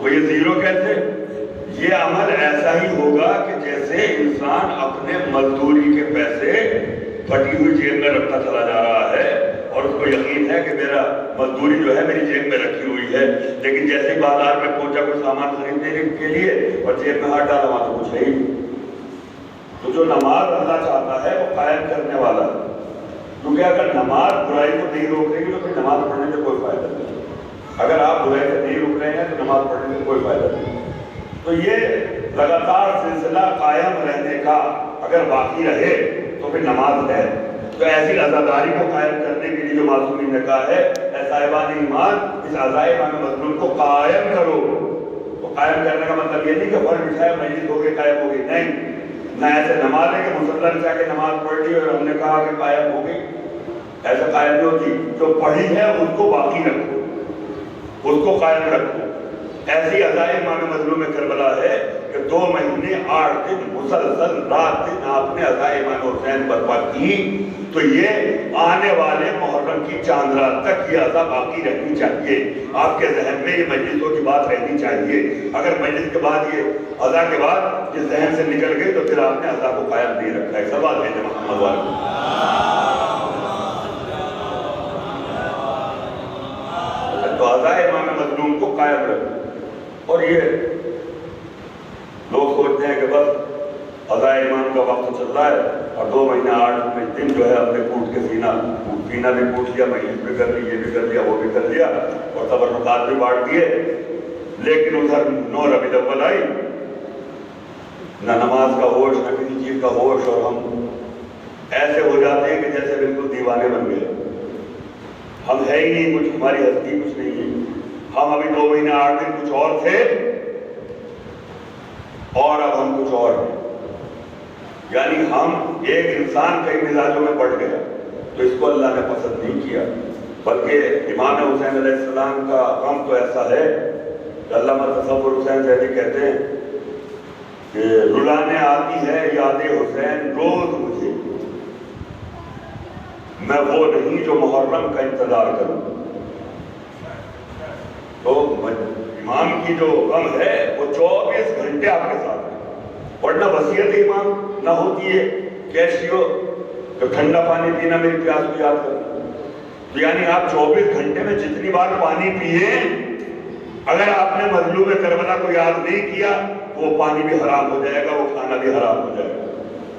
تو یہ زیرو کیسے؟ یہ عمل ایسا ہی ہوگا کہ جیسے انسان اپنے مزدوری کے پیسے پھٹی ہوئی جیب میں رکھتا چلا جا رہا ہے اور اس کو یقین ہے کہ میرا مزدوری جو ہے میری جیب میں رکھی ہوئی ہے، لیکن جیسے ہی بازار میں پہنچا کوئی سامان خریدنے کے لیے اور جیب میں ہاتھ ڈالا وہاں تو کچھ ہے ہی۔ تو جو نماز اللہ چاہتا ہے وہ قائم کرنے والا ہے، کیونکہ اگر نماز برائی کو نہیں روک رہی تو پھر نماز پڑھنے سے کوئی فائدہ نہیں۔ اگر آپ برائی سے نہیں رک رہے ہیں تو نماز پڑھنے سے کوئی فائدہ نہیں۔ تو یہ لگاتار سلسلہ قائم رہنے کا اگر باقی رہے تو پھر نماز ہے۔ تو ایسی عزاداری کو قائم کرنے کے لیے جو معصومین نے کہا ہے اے صاحبان ایمان اس عزائے امام مظلوم کو قائم کرو۔ تو قائم کرنے کا مطلب یہ نہیں کہ فرض بٹھایا مجلس ہو گئی قائم ہو گئی، نہیں، نہ ایسے نماز ہے کہ مصلی بچا کے نماز پڑھ لی اور ہم نے کہا کہ قائم ہو گئی، ایسا قائم نہیں ہوتی۔ جو پڑھی ہے اس کو باقی رکھو، اس کو قائم رکھو۔ ایسی عزائے امام مظلوم کربلا ہے کہ 2 مہینے 8 دن مسلسل رات دن آپ نے عزائے امام حسین برپا کی، تو یہ آنے والے محرم کی چاند رات تک یہ عزا باقی رہنی چاہیے۔ آپ کے ذہن میں یہ مجلسوں کی بات رہنی چاہیے۔ اگر مجلس کے بعد یہ عزا کے بعد یہ ذہن سے نکل گئی تو پھر آپ نے عزا کو قائم نہیں رکھا ہے۔ سوال ہے محمد والے تو عزائے امام مظلوم کو قائم رکھو۔ اور یہ لوگ سوچتے ہیں کہ بس عزائے امام کا وقت چل رہا ہے اور 2 مہینے 8 دن جو ہے ہم نے کوٹ کے سینہ بھی کوٹ لیا، مجلس بھی کر لی، یہ بھی کر لیا، وہ بھی کر لیا اور تبرکات بھی بانٹ دیے، لیکن ادھر 9 ربیع الاول آئی، نہ نماز کا ہوش نہ کسی چیز کا ہوش، اور ہم ایسے ہو جاتے ہیں کہ جیسے بالکل دیوانے بن گئے۔ ہم ہے ہی نہیں کچھ، ہماری ہستی کچھ نہیں ہے۔ ہم ابھی 2 مہینے 8 دن کچھ اور تھے اور اب ہم کچھ اور ہیں، یعنی ہم ایک انسان کئی مزاجوں میں بڑھ گیا، تو اس کو اللہ نے پسند نہیں کیا۔ بلکہ امام حسین علیہ السلام کا غم تو ایسا ہے کہ علامہ تصور حسین زیدی کہتے ہیں کہ رلانے آتی ہے یاد حسین روز مجھے، میں وہ نہیں جو محرم کا انتظار کروں۔ تو امام کی جو غم ہے وہ 24 گھنٹے آپ کے ساتھ ہے، ورنہ وصیت امام نہ ہوتی ہے کیسی ہو تو ٹھنڈا پانی پینا میری پیاس کو یاد کرنا۔ تو یعنی آپ 24 گھنٹے میں جتنی بار پانی پیے، اگر آپ نے مظلوم کربلا کو یاد نہیں کیا تو وہ پانی بھی حرام ہو جائے گا، وہ کھانا بھی حرام ہو جائے گا۔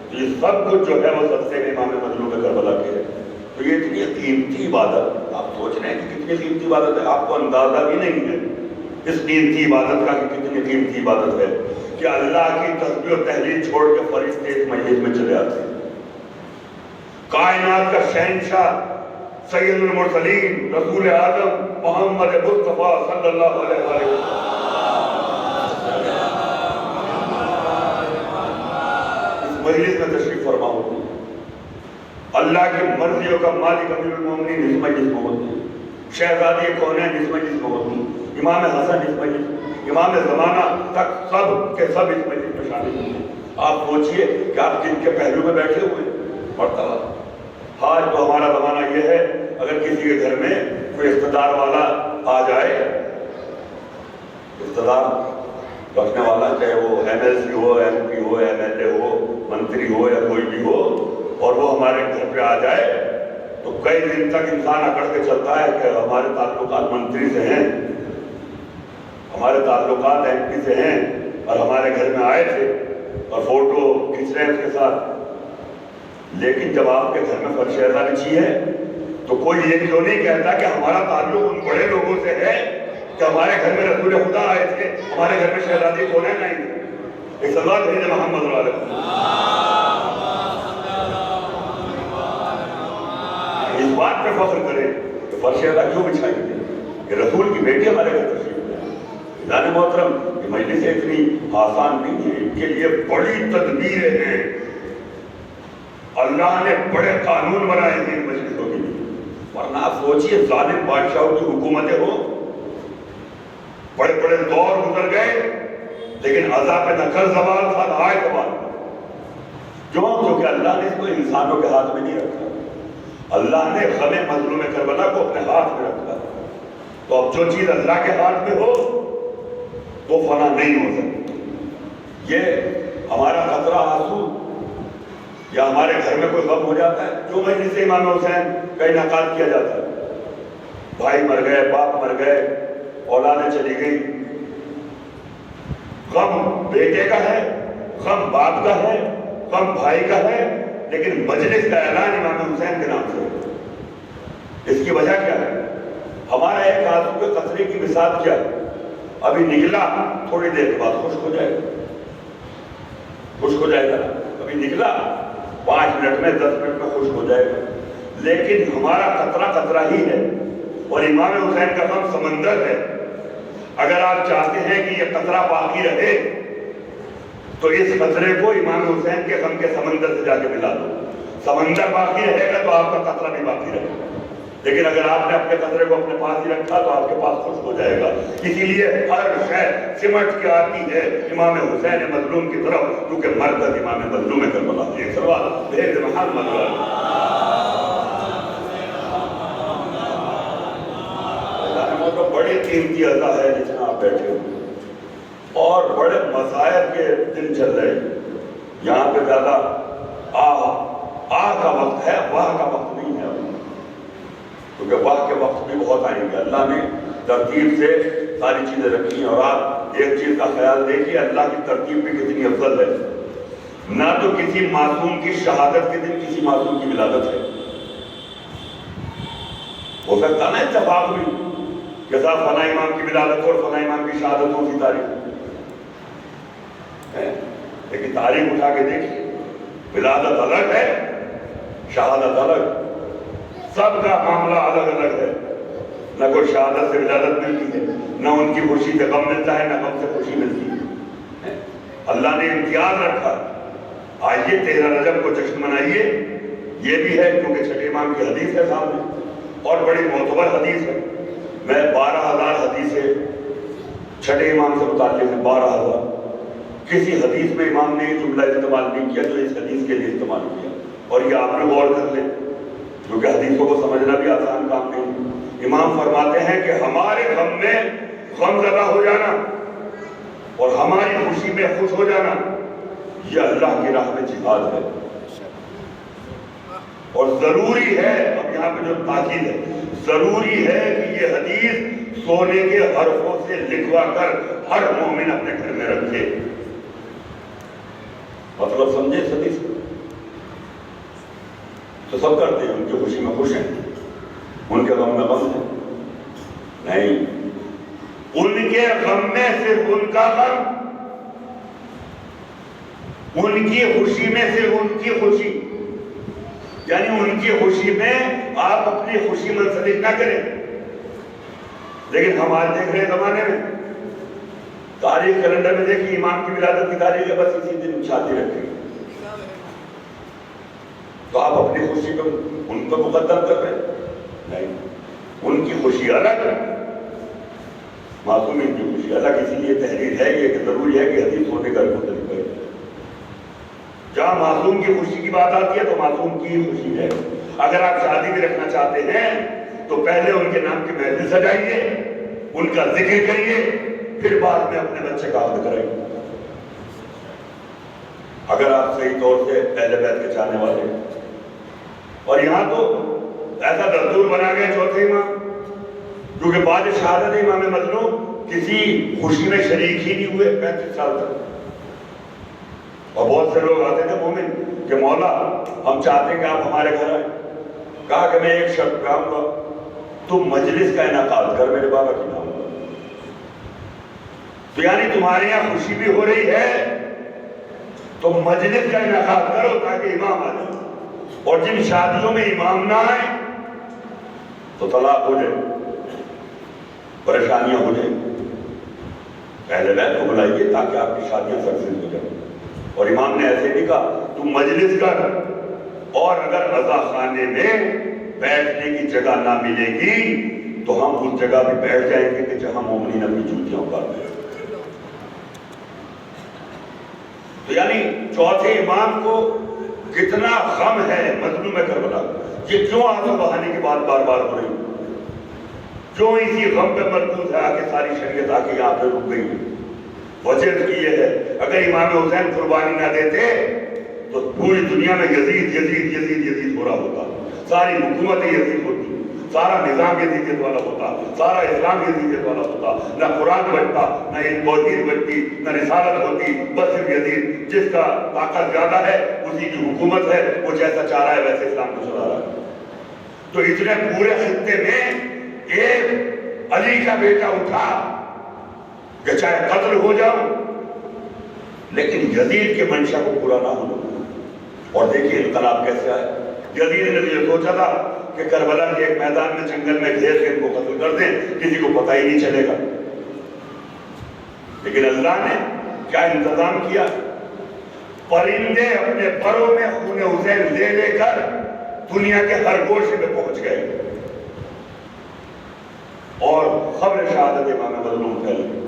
تو یہ سب کچھ جو ہے وہ صدقے میں امام مظلوم کربلا کے ہے۔ تو یہ اتنی قیمتی عبادت، آپ سوچ رہے ہیں کہ کتنی قیمتی عبادت ہے، آپ کو اندازہ بھی نہیں ہے اس قیمتی عبادت کا کہ کتنی قیمتی عبادت ہے کہ اللہ کی تسبیح و تحلیل چھوڑ کے فرشتے اس مجلس میں چلے آتے ہیں۔ کائنات کا شہنشاہ سید المرسلین رسول اعظم محمد مصطفیٰ صلی اللہ علیہ وسلم اس مجلس میں تشریف فرما ہوتی ہے۔ اللہ کی مرضیوں کا مالک امیر المومنین اس مجلس میں ہوتی ہے، شہزادی کونین اس مجلس میں ہوتی ہے، امام حسن اس مجلس، امام زمانہ تک سب کے سب اس مجلس میں شامل ہیں۔ آپ سوچئے کہ آپ جن کے پہلو میں بیٹھے ہوئے مرتبہ آج تو ہمارا زمانہ یہ ہے اگر کسی کے گھر میں کوئی اقتدار والا آ جائے، اقتدار رکھنے والا، چاہے وہ ایم ایل سی ہو، ایم پی ہو، ایم ایل اے ہو، منتری ہو یا کوئی بھی ہو، اور وہ ہمارے گھر پہ آ جائے تو کئی دن تک انسان اکڑ کے چلتا ہے کہ ہمارے تعلقات منتری سے ہیں، ہمارے تعلقات ایم پی سے ہیں اور ہمارے گھر میں آئے تھے اور فوٹو کھینچ رہے ہیں اس کے ساتھ۔ لیکن جب آپ کے گھر میں فرشیدہ بچھی ہے تو کوئی یہ کیوں نہیں کہتا کہ ہمارا تعلق ان بڑے لوگوں سے ہے کہ ہمارے گھر میں رسول خدا آئے تھے، ہمارے گھر میں شہزادی کونین آئی تھی۔ ایک صلوات بھیجیں محمد صلی اللہ علیہ وسلم۔ اس بات پہ فخر کریں کہ فرشیدہ کیوں بچھائی تھی کہ رسول کی بیٹی ہمارے گھر تشریف لائے۔ جان محترم، یہ مجلس اتنی آسان نہیں ہے، ان کے لیے بڑی تدبیریں ہیں، اللہ نے بڑے قانون بنائے ہیں ان مجلسوں کے لیے، ورنہ آپ سوچئے ظالم بادشاہوں کی حکومتیں ہو، بڑے بڑے دور گزر گئے لیکن عذاب نہ کل زوال تھا نہ آئے زوال تھا۔ کیونکہ اللہ نے اس کو انسانوں کے ہاتھ میں نہیں رکھا، اللہ نے غم مظلوم کربلا کو اپنے ہاتھ میں رکھا۔ تو اب جو چیز اللہ کے ہاتھ میں ہو وہ فنا نہیں ہو سکتی۔ یہ ہمارا قطرہ آنسو یا ہمارے گھر میں کوئی غم ہو جاتا ہے، جو مجلس امام حسین کا انعقاد کیا جاتا ہے، بھائی مر گئے، باپ مر گئے، اولادیں چلی گئی، غم بیٹے کا ہے، غم باپ کا ہے، غم بھائی کا ہے، لیکن مجلس کا اعلان امام حسین کے نام سے۔ اس کی وجہ کیا ہے؟ ہمارا ایک آنسو کے قطرے کی مثال کیا ہے؟ ابھی نکلا، تھوڑی دیر کے بعد خشک ہو جائے گا، خشک ہو جائے گا، ابھی نکلا 5 منٹ میں 10 منٹ میں خشک ہو جائے گا، لیکن ہمارا قطرہ قطرہ ہی ہے، اور امام حسین کا غم سمندر ہے۔ اگر آپ چاہتے ہیں کہ یہ قطرہ باقی رہے تو اس قطرے کو امام حسین کے غم کے سمندر سے جا کے ملا دو، سمندر باقی رہے گا تو آپ کا قطرہ بھی باقی رہے گا، لیکن اگر آپ نے اپنے قطرے کو اپنے پاس ہی رکھا تو آپ کے پاس خشک ہو جائے گا۔ اسی لیے ہر شے سمٹ کے آتی ہے امام حسین مظلوم کی طرف، کیونکہ مرکز امام مظلوم کربلا ہے۔ ایک سوال بھیج محمد تو بڑی قیمتی عزا ہے جس میں آپ بیٹھے ہو، اور بڑے مسائل کے دن چل رہے ہیں۔ یہاں پہ زیادہ کا وقت ہے، واہ کا وقت نہیں ہے، کیونکہ واہ کے وقت بھی بہت آئیں گے۔ اللہ نے ترتیب سے ساری چیزیں رکھی ہیں، اور آپ ایک چیز کا خیال دیکھیے، اللہ کی ترتیب بھی کتنی افضل ہے۔ نہ تو کسی معصوم کی شہادت کے دن کسی معصوم کی ولادت ہے، ہو سکتا نا اتفاق بھی کہ صاحب فلاں امام کی ولادت اور فلاں امام کی شہادت ہو سی تاریخ، لیکن تاریخ اٹھا کے دیکھیے، ولادت الگ ہے، شہادت الگ، سب کا معاملہ الگ الگ ہے۔ نہ کوئی شہادت سے ولادت ملتی ہے، نہ ان کی خوشی سے غم ملتا ہے، نہ غم سے خوشی ملتی ہے۔ اللہ نے امتیاز رکھا، آئیے 13 رجب کو جشن منائیے، یہ بھی ہے کیونکہ چھٹے امام کی حدیث ہے سامنے، اور بڑی معتبر حدیث ہے۔ میں 12,000 حدیثیں چھٹے امام سے متعلق ہیں، 12,000۔ کسی حدیث میں امام نے یہ جملہ استعمال نہیں کیا جو اس حدیث کے لیے استعمال کیا، اور یہ آپ نے غور کر لیں، کیونکہ حدیثوں کو سمجھنا بھی آسان کام نہیں۔ امام فرماتے ہیں کہ ہمارے غم میں غم زدہ ہو جانا اور ہماری خوشی میں خوش ہو جانا، یہ اللہ کی راہ میں جہاد ہے، اور ضروری ہے، اب یہاں پہ جو تاکید ہے، ضروری ہے کہ یہ حدیث سونے کے حرفوں سے لکھوا کر ہر مومن اپنے گھر میں رکھے۔ مطلب سمجھے اس حدیث کو؟ تو سب کرتے ہیں، ان کی خوشی میں خوش ہیں، ان کے غم میں غم ہے نہیں، ان کے غم میں صرف ان کا غم، ان کی خوشی میں صرف ان کی خوشی، یعنی ان کی خوشی میں آپ اپنی خوشی منسلک نہ کریں۔ لیکن ہم آج دیکھ رہے زمانے میں تاریخ کیلنڈر میں دیکھیں، امام کی ولادت کی تاریخ ہے، بس اسی دن شادی رکھیں، تو آپ اپنی خوشی کو ان کو مقدم کر رہے ہیں؟ نہیں، ان کی خوشی الگ، معصومین کی خوشی الگ۔ اسی لیے تحریر ہے یہ کہ ضروری ہے کہ حدیث ہونے کا مختلف ہے۔ جہاں معصوم کی خوشی کی بات آتی ہے تو معصوم کی ہی خوشی ہے۔ اگر آپ شادی بھی رکھنا چاہتے ہیں تو پہلے ان کے نام کی محفل سجائیے، ان کا ذکر کریے، پھر بعد میں اپنے بچے کا عقد کرائیے، اگر آپ صحیح طور سے اہل بیت کے چاہنے والے ہیں۔ اور یہاں تو ایسا دستور بنا گیا چوتھے امام، کیونکہ بعد شہادت امام مظلوم کسی خوشی میں شریک ہی نہیں ہوئے 35 سال تک، اور بہت سے لوگ آتے تھے مومن کہ مولا ہم چاہتے ہیں کہ آپ ہمارے گھر آئیں۔ کہا کہ میں ایک شرط پہ آؤں گا، تم مجلس کا انعقاد کر میرے بابا کی نام پر۔ تو یعنی تمہارے یہاں خوشی بھی ہو رہی ہے تو مجلس کا انعقاد کرو تاکہ امام آ جائے، اور جن شادیوں میں امام نہ آئے تو طلاق ہو جائے، پریشانیاں ہو جائیں، اہل بیت کو بلائیے تاکہ آپ کی شادیاں سکسیس ہو جائیں۔ اور امام نے ایسے بھی کہا تم مجلس کر، اور اگر رضا خانے میں بیٹھنے کی جگہ نہ ملے گی تو ہم اس جگہ بھی بیٹھ جائیں گے کہ جہاں مومنین اپنی جوتیاں اتارتے ہیں۔ تو یعنی چوتھے امام کو کتنا غم ہے مظلوم کربلا، یہ کیوں آنسو بہانے کی بات بار بار ہو رہی ہے، کیوں اسی غم پہ مرکوز ہے آ کے ساری شریعت آ کے یہاں پہ رک گئی ہے؟ وجہ کی یہ ہے اگر امام حسین قربانی نہ دیتے تو پوری دنیا میں یزید یزید یزید یزید ہو رہا ہوتا، ساری حکومت یزید ہوتی، سارا نظام یزیدیت والا ہوتا، سارا اسلام یزیدیت والا ہوتا، نہ قرآن بچتا، نہ توحید بچتی، نہ رسالت ہوتی، بس صرف یزید جس کا طاقت زیادہ ہے اسی کی حکومت ہے، وہ جیسا چاہ رہا ہے ویسے اسلام کو چلا رہا ہے۔ تو اتنے پورے خطے میں ایک علی کا بیٹا اٹھا کہ چاہے قتل ہو جاؤ لیکن یزید کے منشا کو پورا نہ ہونا۔ اور دیکھیے انقلاب کیسے آئے۔ یزید نے یہ سوچا تھا کہ کربلا کے ایک میدان میں جنگل میں گھیر کے ان کو قتل کر دیں، کسی کو پتہ ہی نہیں چلے گا، لیکن اللہ نے کیا انتظام کیا، پرندے اپنے پروں میں خون حسین لے لے کر دنیا کے ہر گوشے میں پہنچ گئے اور خبر شہادت امام مظلوم پھیل گئی۔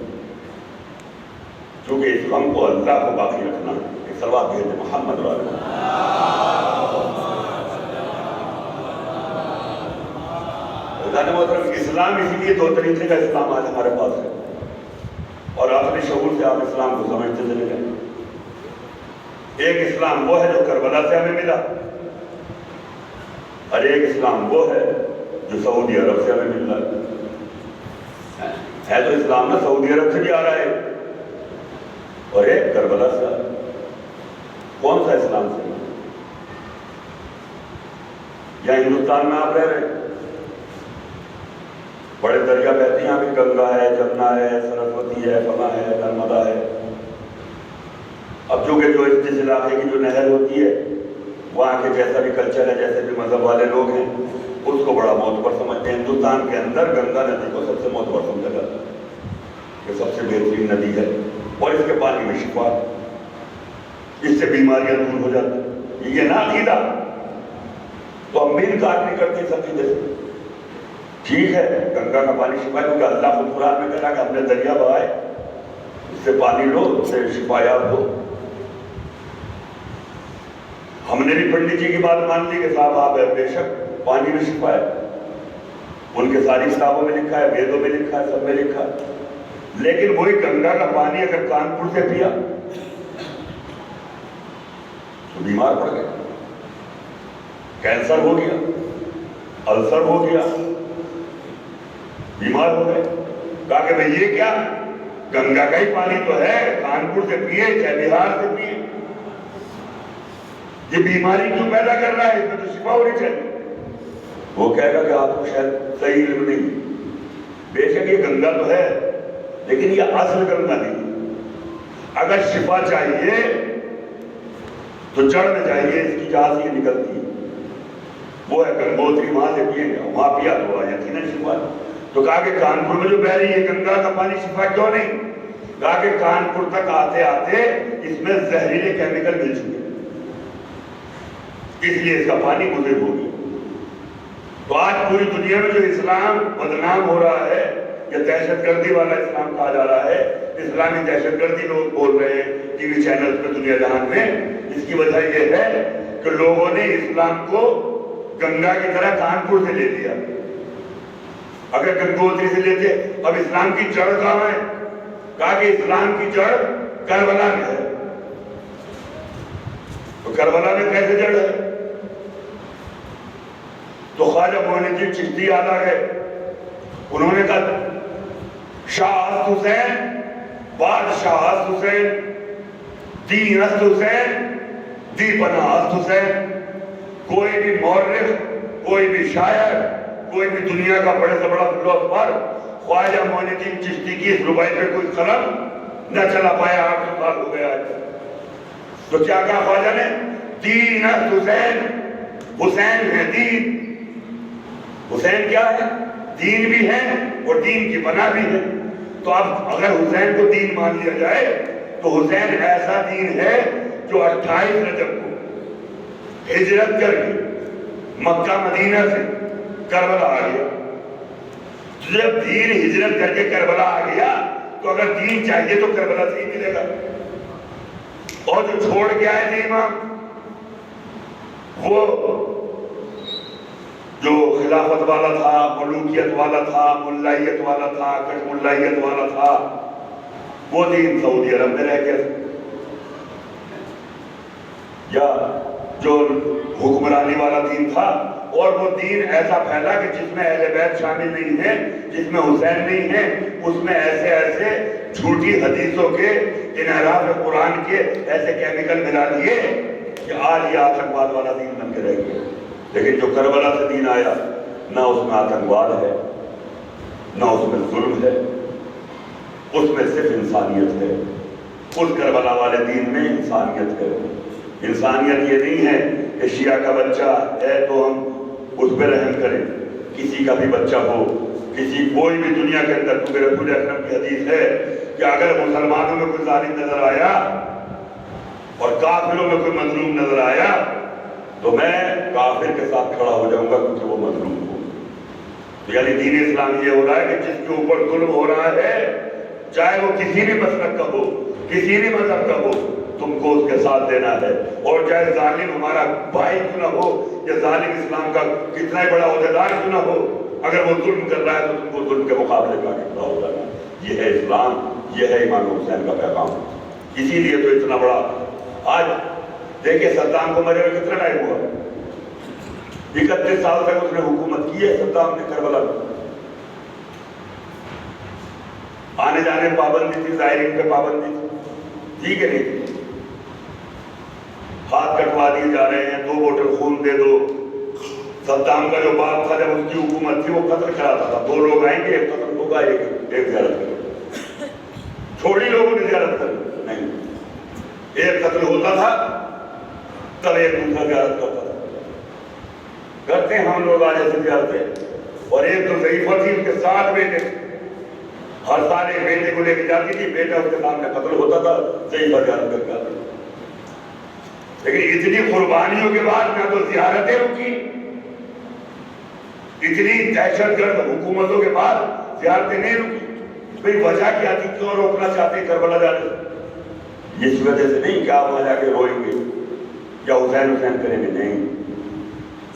چونکہ اس غم کو اللہ کو باقی رکھنا، ایک صلوات بھیجے محمد رسول اللہ۔ محترم اسلام اسی لیے دو طریقے کا اسلام آج ہمارے پاس ہے، اور اپنے شعور سے آپ اسلام کو سمجھتے چلے جائیں۔ ایک اسلام وہ ہے جو کربلا سے ہمیں ملا، اور ایک اسلام وہ ہے جو سعودی عرب سے ہمیں مل رہا ہے۔ تو اسلام نہ سعودی عرب سے بھی آ رہا ہے اور ایک کربلا سے آ رہا ہے۔ کون سا اسلام سے؟ یا ہندوستان میں آپ رہ رہے ہیں، بڑے دریا بہتے ہیں، یہاں بھی گنگا ہے، جمنا ہے، سرسوتی ہے، فلاں ہے، نرمدا ہے۔ اب جو جس علاقے کی جو نہر ہوتی ہے وہاں کے جیسا بھی کلچر ہے، جیسے بھی مذہب والے لوگ ہیں اس کو بڑا معتبر سمجھتے ہیں۔ ہندوستان کے اندر گنگا ندی کو سب سے معتبر سمجھا جاتا ہے، یہ سب سے بہترین ندی ہے اور اس کے پانی میں شفا، اس سے بیماریاں دور ہو جاتی ہیں۔ یہ نہ عقیدہ تو ہم بھی انکار نہیں کرتے اس عقیدے سے۔ ٹھیک ہے گنگا کا پانی شفا ہے، کیونکہ اللہ خود قرآن میں کہا کہ ہم نے دریا بہائے، اس سے پانی لو، اس سے شفا یاب ہو۔ ہم نے بھی پنڈت جی کی بات مان لی کہ صاحب آپ ہے، بے شک پانی میں شفا ہے، ان کے ساری کتابوں میں لکھا ہے، ویدوں میں لکھا ہے، سب میں لکھا ہے۔ لیکن وہی گنگا کا پانی اگر کانپور سے پیا تو بیمار پڑ گئے، کینسر ہو گیا، السر ہو گیا، بیمار ہو گئے۔ کہا کہ بھئی یہ کیا، گنگا کا ہی پانی تو ہے، کانپور سے پیے چاہے بہار سے پیے، یہ بیماری کیوں پیدا کر رہا ہے، اس میں تو شفا ہونی چاہیے۔ وہ کہے گا کہ آپ کو شاید صحیح علم نہیں، بے شک یہ گنگا تو ہے لیکن یہ اصل گنگا نہیں۔ اگر شفا چاہیے تو جڑ میں چاہیے، اس کی جہاں سے یہ نکلتی ہے، وہ ہے گنگوتری، وہاں سے پیے گا، وہاں پیا تو یقیناً شفا ہے۔ تو کہا کہ کانپور میں جو بہ رہی ہے گنگا کا پانی شفا کیوں نہیں؟ کہا کہ کانپور تک آتے آتے اس میں زہریلے کیمیکل مل چکے، اس لیے اس کا پانی گزر ہو گیا۔ تو آج پوری دنیا میں جو اسلام بدنام ہو رہا ہے، یا دہشت گردی والا اسلام کہا جا رہا ہے، اسلامی دہشت گردی لوگ بول رہے ہیں ٹی وی چینل پہ دنیا جہان میں، اس کی وجہ یہ ہے کہ لوگوں نے اسلام کو گنگا کی طرح کانپور سے لے لیا۔ اگر گنگوتری سے لیتے اب اسلام کی جڑ کہاں ہے؟ کہا کہ اسلام کی جڑ کربلا میں ہے۔ تو کربلا میں کیسے جڑ ہے؟ تو خواجہ معین الدین چشتی یاد آ گئے، انہوں نے کہا شاہ حسین، بادشاہ حسین، دین حسین، دی پناہ حسین۔ کوئی بھی مورخ، کوئی بھی شاعر، کوئی بھی دنیا کا بڑے سے بڑا فلسفر خواجہ معین الدین چشتی کی اس رباعی پہ کوئی قلم نہ چلا پایا، 800 سال ہو گیا ہے۔ تو کیا کہا خواجہ نے؟ دین حسین، حسین ہے دین۔ حسین کیا ہے؟ دین بھی ہے اور دین کی بنا بھی ہے۔ تو اب اگر حسین کو دین مان لیا جائے تو حسین ایسا دین ہے جو 28 رجب کو ہجرت کر کے مکہ مدینہ سے کربلا آ گیا۔ جب دین ہجرت کر کے کربلا آ گیا تو اگر دین چاہیے تو کربلا سے ہی ملے گا۔ اور جو چھوڑ کے آئے تھے امام، وہ جو خلافت والا تھا، ملوکیت والا تھا، ملائیت والا تھا، کٹ ملائیت والا تھا، وہ دین سعودی عرب میں رہ گیا، یا جو حکمرانی والا دین تھا، اور وہ دین ایسا پھیلا کہ جس میں اہل بیت شامل نہیں ہیں، جس میں حسین نہیں ہے، اس میں ایسے ایسے جھوٹی حدیثوں کے، انحراف قرآن کے ایسے کیمیکل ملا دیے کہ آج یہ آتنکواد والا دین بن کے رہ گیا۔ لیکن جو کربلا سے دین آیا، نہ اس میں آتنکواد ہے، نہ اس میں ظلم ہے، اس میں صرف انسانیت ہے۔ اس کربلا والے دین میں انسانیت ہے۔ انسانیت یہ نہیں ہے کہ شیعہ کا بچہ ہے تو ہم اس پہ رحم کریں، کسی کا بھی بچہ ہو، کسی کوئی بھی دنیا کے اندر، کیونکہ رسول اکرم کی حدیث ہے کہ اگر مسلمانوں میں کوئی ظالم نظر آیا اور کافروں میں کوئی مظلوم نظر آیا تو میں کافر کے ساتھ کھڑا ہو جاؤں گا کیونکہ وہ مظلوم ہو۔ یعنی دین اسلام یہ ہو رہا ہے کہ جس کے اوپر ظلم ہو رہا ہے، چاہے وہ کسی بھی مسلک کا ہو، کسی بھی مذہب کا ہو، تم کو اس کے ساتھ دینا ہے۔ اور چاہے ظالم ہمارا بھائی کیوں نہ ہو، یا ظالم اسلام کا کتنا ہی بڑا عہدیدار کیوں نہ ہو، اگر وہ ظلم کر رہا ہے تو تم کو ظلم کے مقابلے کا کتنا ہو جانا۔ یہ ہے اسلام، یہ ہے امام حسین کا پیغام۔ اسی لیے تو اتنا بڑا آج دیکھیں، صدام کو مرے ہوئے کتنا ٹائم ہوا، 31 سال تک اس نے حکومت کی ہے صدام نے کربلا میں۔ آنے جانے میں پابندی تھی، ظاہرین پہ پابندی تھی، ٹھیک ہے نہیں؟ ہاتھ کٹوا دیے جا رہے ہیں، 2 بوتل خون دے دو۔ صدام کا جو باپ تھا، جب اس کی حکومت تھی، وہ قتل کراتا تھا، 2 لوگ آئیں گے، ایک قتل ہوگا، ایک زیارت کرے، چھوڑی لوگوں نے زیارت کر نہیں، ایک قتل ہوتا تھا تب ایک دوسرا زیارت کرتا تھا۔ کرتے ہیں ہم لوگ آج ایسے زیارتیں، اور ایک تو ضعیفہ تھی، اس کے 7 بیٹے، ہر سال ایک بیٹے کو لے کے جاتی تھی، بیٹا اس کے سامنے قتل ہوتا تھا، ضعیفہ زیارت کر کے آتی۔ لیکن اتنی قربانیوں کے بعد نہ تو زیارتیں رکی، اتنی دہشت گرد حکومتوں کے بعد زیارتیں نہیں رکی۔ بھئی وجہ کیا تھی، کیوں روکنا چاہتے ہیں کربلا جانے سے؟ اس وجہ سے نہیں کہ آپ وہاں جا کے روئیں گے یا حسین کریں گے، نہیں۔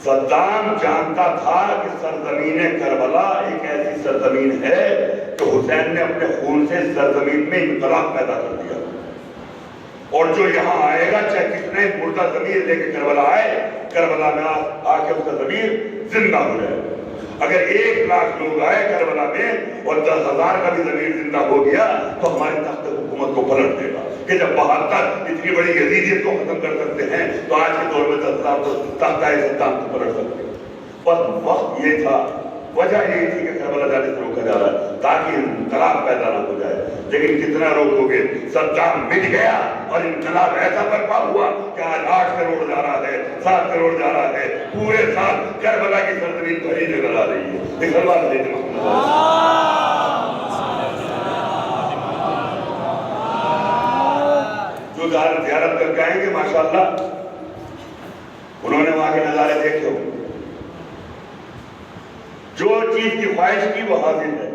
صدام جانتا تھا کہ سرزمین کربلا ایک ایسی سرزمین ہے کہ حسین نے اپنے خون سے سرزمین میں انقلاب پیدا کر دیا، اور جو یہاں آئے گا چاہے کتنے مردہ ضمیر لے کے کربلا آئے، کربلا میں آ کے اس کا ضمیر زندہ ہو جائے۔ اگر 1 لاکھ لوگ آئے کربلا میں اور 10,000 کا بھی ضمیر زندہ ہو گیا تو ہماری تخت حکومت کو پلٹ دے گا کہ جب 72 اتنی بڑی یزیدیت کو ختم کر سکتے ہیں تو آج کے دور میں 10,000 تو تخت صدام کو پلٹ سکتے ہیں۔ بس وقت یہ تھا، وجہ یہ تھی کہ کربلا جانے سے روکا جا رہا ہے تاکہ انقلاب پیدا نہ ہو جائے۔ لیکن کتنا روکو گے، صدام مٹ گیا اور انقلاب ایسا برپا ہوا کہ آج 8 کروڑ جا رہا ہے، 7 کروڑ جا رہا ہے، پورے سال کربلا کی سرزمین بھری نظر آ رہی ہے۔ جو زیارت کر کے آئیں گے ماشاءاللہ، انہوں نے وہاں کے نظارے دیکھے ہو، جو چیز کی خواہش کی وہ حاصل ہے۔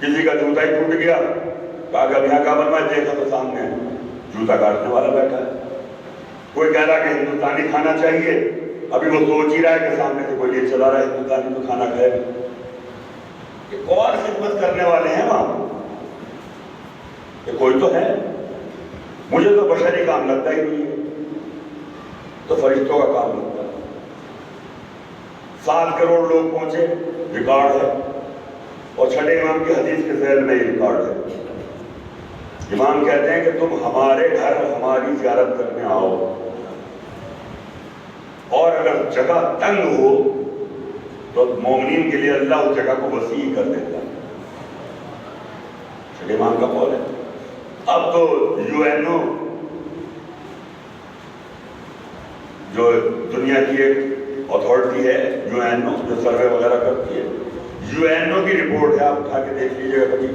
کسی کا جوتا ہی ٹوٹ گیا، کہا کہ اب یہاں کا بنوا، دیکھا تو سامنے جوتا کاٹنے والا بیٹھا ہے۔ کوئی کہہ رہا کہ ہندوستانی کھانا چاہیے، ابھی وہ سوچ ہی رہا ہے کہ سامنے سے کوئی یہ چلا رہا ہے ہندوستانی تو کھانا کھائے گا۔ کہ کون خدمت کرنے والے ہیں وہاں؟ کہ کوئی تو ہے، مجھے تو بشری کام لگتا ہی نہیں ہے، تو فرشتوں کا کام لگتا ہے۔ 7 کروڑ لوگ پہنچے، ریکارڈ ہے، اور 6 امام کی حدیث کے ذیل میں یہ ریکارڈ ہے۔ امام کہتے ہیں کہ تم ہمارے گھر ہماری زیارت کرنے آؤ، اور اگر جگہ تنگ ہو تو مومنین کے لیے اللہ اس جگہ کو وسیع کر دیتا ہے۔ 6 امام کا قول ہے۔ اب تو UNO جو دنیا کی ایک اتھارٹی ہے، UNO جو سروے وغیرہ کرتی ہے، UNO کی رپورٹ ہے، آپ اٹھا کے دیکھ لیجیے گا کبھی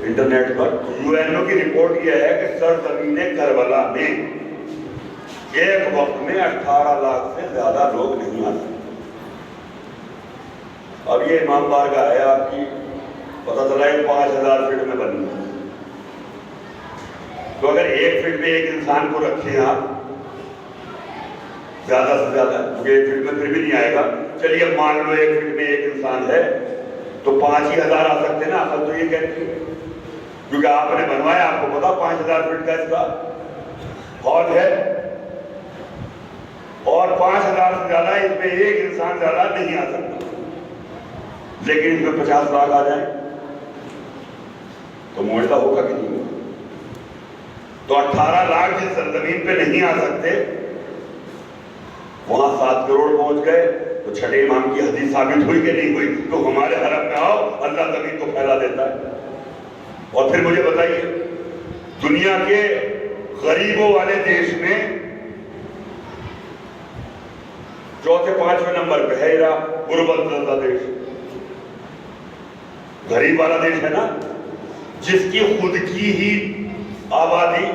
انٹرنیٹ پر۔ UNO کی رپورٹ یہ ہے کہ سرزمین کربلا میں ایک وقت میں 18 لاکھ سے زیادہ لوگ نہیں آ سکتے۔ اب یہ امام بارگاہ ہے آپ کی، پتہ چلا ہے 5000 فٹ میں بنی ہے، تو اگر 1 فٹ میں ایک انسان کو رکھیں آپ، زیادہ سے زیادہ، کیونکہ 1 فٹ میں پھر بھی نہیں آئے گا، چلیے مان لو 1 فٹ میں ایک انسان ہے تو 5,000 آ سکتے نا، عقل تو یہ کہتی ہے، کیونکہ آپ نے بنوایا، آپ کو پتا 5,000 فٹ کا اس کا ہال ہے، اور 5,000 سے زیادہ اس میں ایک انسان زیادہ نہیں آ سکتا، لیکن اس میں 50 لاکھ آ جائیں تو معجزہ ہوگا کہ نہیں ہوگا؟ تو 18 لاکھ جس سرزمین پہ نہیں آ سکتے، وہاں 7 کروڑ پہنچ گئے، تو چھٹے امام کی حدیث ثابت ہوئی کہ نہیں ہوئی؟ تو ہمارے حرم میں آؤ، اللہ زمین کو پھیلا دیتا ہے۔ اور پھر مجھے بتائیے، دنیا کے غریبوں والے دیش میں چوتھے 5ویں نمبر پہ ہے عراق، غربت زدہ دیش، غریب والا دیش ہے نا، جس کی خود کی ہی آبادی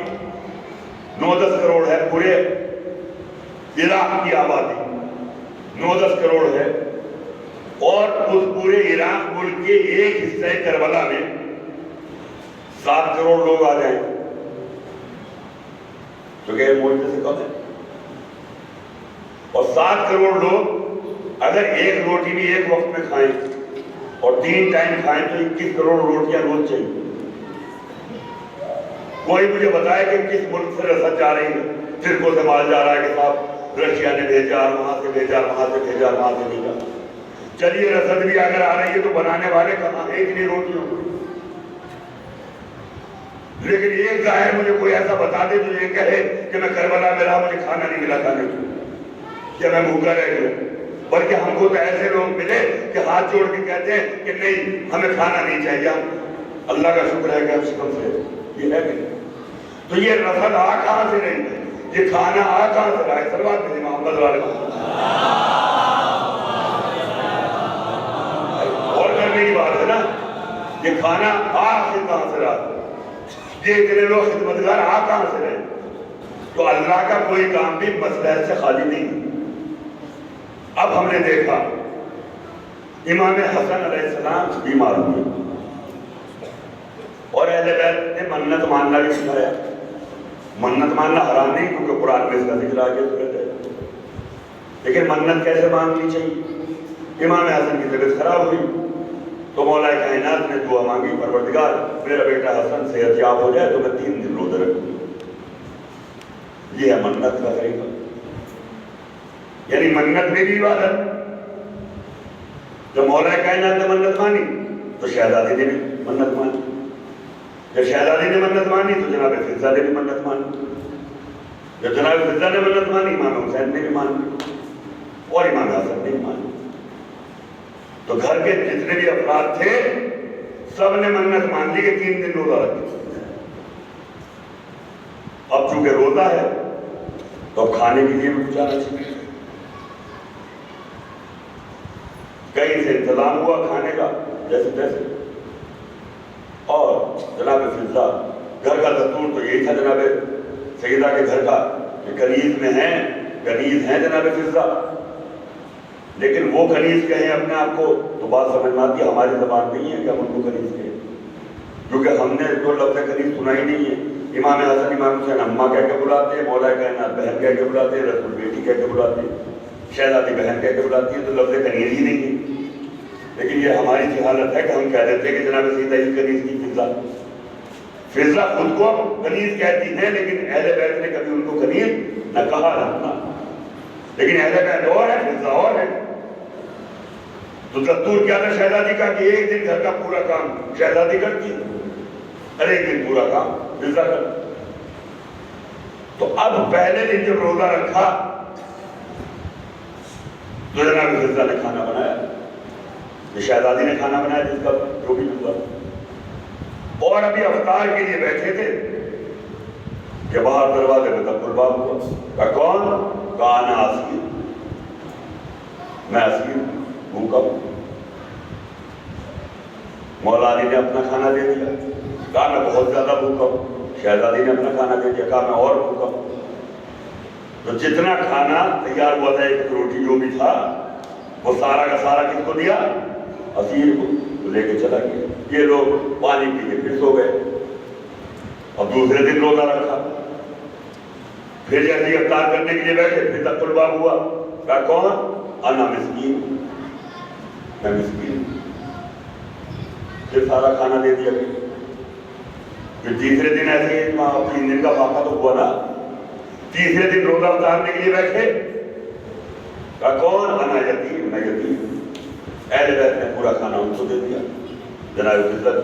9-10 کروڑ ہے، پورے عراق کی آبادی 9-10 کروڑ ہے، اور اس پورے عراق ملک کے ایک حصے کربلا میں 7 کروڑ لوگ آ جائیں تو کہ معجزے سے کم ہے۔ اور 7 کروڑ لوگ اگر ایک روٹی بھی ایک وقت میں کھائیں اور 3 ٹائم کھائیں تو 21 کروڑ روٹیاں روز چاہیے۔ کوئی مجھے بتائے کہ کس ملک سے رسد جا رہی ہے، فرقوں سے مال جا رہا ہے کہ صاحب رشیا نے بھیجا، وہاں سے بھیجا، وہاں سے بھیجا، وہاں سے بھیجا۔ چلیے رسد بھی اگر آ رہی ہے تو بنانے والے کہاں ہیں اتنی روٹیوں؟ لیکن ایک ظاہر مجھے کوئی ایسا بتا دے جو یہ کہے کہ میں کربلا میں رہا، مجھے کھانا نہیں ملا کھانے کو، کہ میں بھوکا رہ گیا۔ بلکہ ہم کو تو ایسے لوگ ملے کہ ہاتھ جوڑ کے کہتے ہیں کہ نہیں ہمیں کھانا نہیں چاہیے، اللہ کا شکر ہے کہ ہم شکم سے یہ ہے نہیں۔ تو یہ رسد آ کہاں سے رہی ہے؟ یہ کھانا آ کہاں سے رہا ہے؟ سلوات بھیجیں محمد والے محمد۔ اور کرنے کی بات ہے نا، یہ کھانا آ سے کہاں سے رہا ہے؟ یہ اتنے لوگ خدمتگار آ کہاں سے رہے؟ تو اللہ کا کوئی کام بھی مصلحت سے خالی نہیں۔ اب ہم نے دیکھا امام حسن علیہ السلام بیمار ہوئے اور اہل بیت نے منت ماننا بھی سکھایا۔ منت ماننا حرام نہیں کیونکہ قرآن میں اس کا ذکر آگے صورت ہے، لیکن منت کیسے مانگنی چاہیے؟ امام حسن کی طبیعت خراب ہوئی تو مولا کائنات نے دعا مانگی، پروردگار میرا بیٹا حسن صحت یاب ہو جائے تو میں 3 دن روزہ رکھوں۔ یہ ہے منت کا طریقہ، یعنی منت میں بھی عبادت۔ جب مولا کائنات نے منت مانی تو شہزادی نے بھی منت مانی، جب شہزادی نے منت مانی تو جناب فضہ نے بھی منت مانی، جب جناب فضہ نے منت مانی امام حسین نے بھی مانی اور امام حسن نے بھی مانی۔ تو گھر کے جتنے بھی افراد تھے سب نے منت مان لی کہ 3 دن روزہ رکھے۔ اب چونکہ روزہ ہے تو اب کھانے کے لیے بھی کچھ آنا چاہیے، کہیں سے انتظام ہوا کھانے کا جیسے تیسے، اور جناب فضہ گھر کا دستور تو یہی تھا جناب سیدہ کے گھر کا کہ کنیز میں ہیں، کنیز ہیں جناب فضہ، لیکن وہ کنیز کہیں اپنے آپ کو تو بات سمجھ میں آتی ہے، ہماری زبان نہیں ہے کہ ہم ان کو کنیز کہیں، کیونکہ ہم نے تو لفظ کنیز سنا ہی نہیں ہے۔ امام حسن امام حسین اماں کہہ کے بلاتے ہیں، مولا کائنات بہن کہہ کے بلاتے ہیں، رسول بیٹی کہہ کے بلاتے ہیں، شہزادی بہن کہہ کے بلاتی ہے، تو لفظ کنیز ہی نہیں ہے۔ لیکن یہ ہماری جہالت ہے کہ ہم کہہ دیتے ہیں کہ جناب سیدہ ہی کنیز کی فضہ، فضہ خود کو کنیز کہتی ہے، لیکن اہل بیت نے کبھی ان کو کنیز نہ کہا نہ سنا، لیکن اہل بیت اور ہے فضہ اور ہے۔ تو دستور کیا تھا شہزادی کا کہ ایک دن گھر کا پورا کام شہزادی کرتی اور ایک دن پورا کام فضہ کرتی۔ تو اب پہلے دن جب روزہ رکھا تو جناب فضہ نے کھانا بنایا، یہ شہزادی نے کھانا بنایا جس کا جو بھی ہوا، اور ابھی افطار کے لیے بیٹھے تھے کہ باہر دروازے میں دق الباب ہوا۔ کہا کون؟ کہا انا اسیر، میں اسیر بھوکا ہوں۔ مولا علی نے اپنا کھانا دے دیا، کہا میں بہت زیادہ بھوکا ہوں۔ شہزادی نے اپنا کھانا دے دیا، کہا میں اور بھوکا ہوں۔ تو جتنا کھانا تیار ہوا تھا، ایک روٹی جو بھی تھا، وہ سارا کا سارا کس کو دیا؟ اسیر کو، تو لے کے چلا گیا۔ یہ لوگ پانی پی کے پھر سو گئے۔ اب دوسرے دن روزہ رکھا، پھر جیسے افطار کرنے کے لیے بیٹھے پھر دق الباب ہوا۔ کہا کون؟ انا مسکین، میں مسکین۔ پھر سارا کھانا دے دیا. پھر تیسرے دن ایسے ہی 3 دن کا فاقہ تو ہوا نا. تیسرے دن روزہ اتارنے کے لیے بیٹھے. کہا کون؟ انا یتیم، میں یتیم. اہل بیت نے پورا کھانا ان کو دے دیا جناب عزت.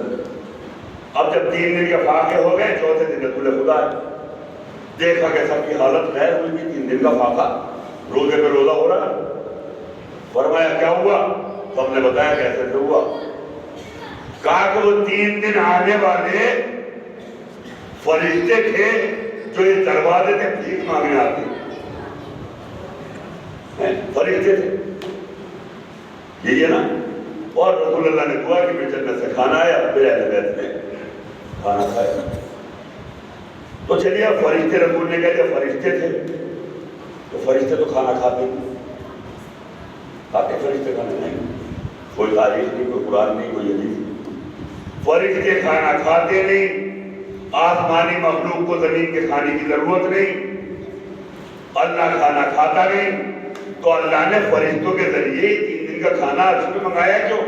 اب جب 3 دن کے فاقے ہو گئے، چوتھے دن رسول خدا ہے. دیکھا کہ سب کی حالت خیر ہوئی تھی. 3 دن کا فاقہ، روزے پہ روزہ ہو رہا. فرمایا کیا ہوا؟ سب نے بتایا کیسے سے ہوا. کہا کہ وہ 3 دن آنے والے فرشتے تھے جو یہ دروازے سے بھیک مانگنے آتے. فرشتے تھے یہی ہے نا. اور رسول اللہ نے دعا کہ میں جنت سے کھانا آیا، پھر اہل بیت نے کھانا کھایا. تو چلیے اب فرشتے، رسول نے کہا جب فرشتے تھے تو فرشتے تو کھانا کھاتے فرشتے کھانے نہیں. کوئی تاریخ نہیں، کوئی قرآن نہیں، کوئی حدیث نہیں. فرشتے کھانا کھاتے نہیں. آسمانی مخلوق کو زمین کے کھانے کی ضرورت نہیں. اللہ کھانا کھاتا نہیں. تو اللہ نے فرشتوں کے ذریعے 3 دن کا کھانا اس میں منگایا کیوں؟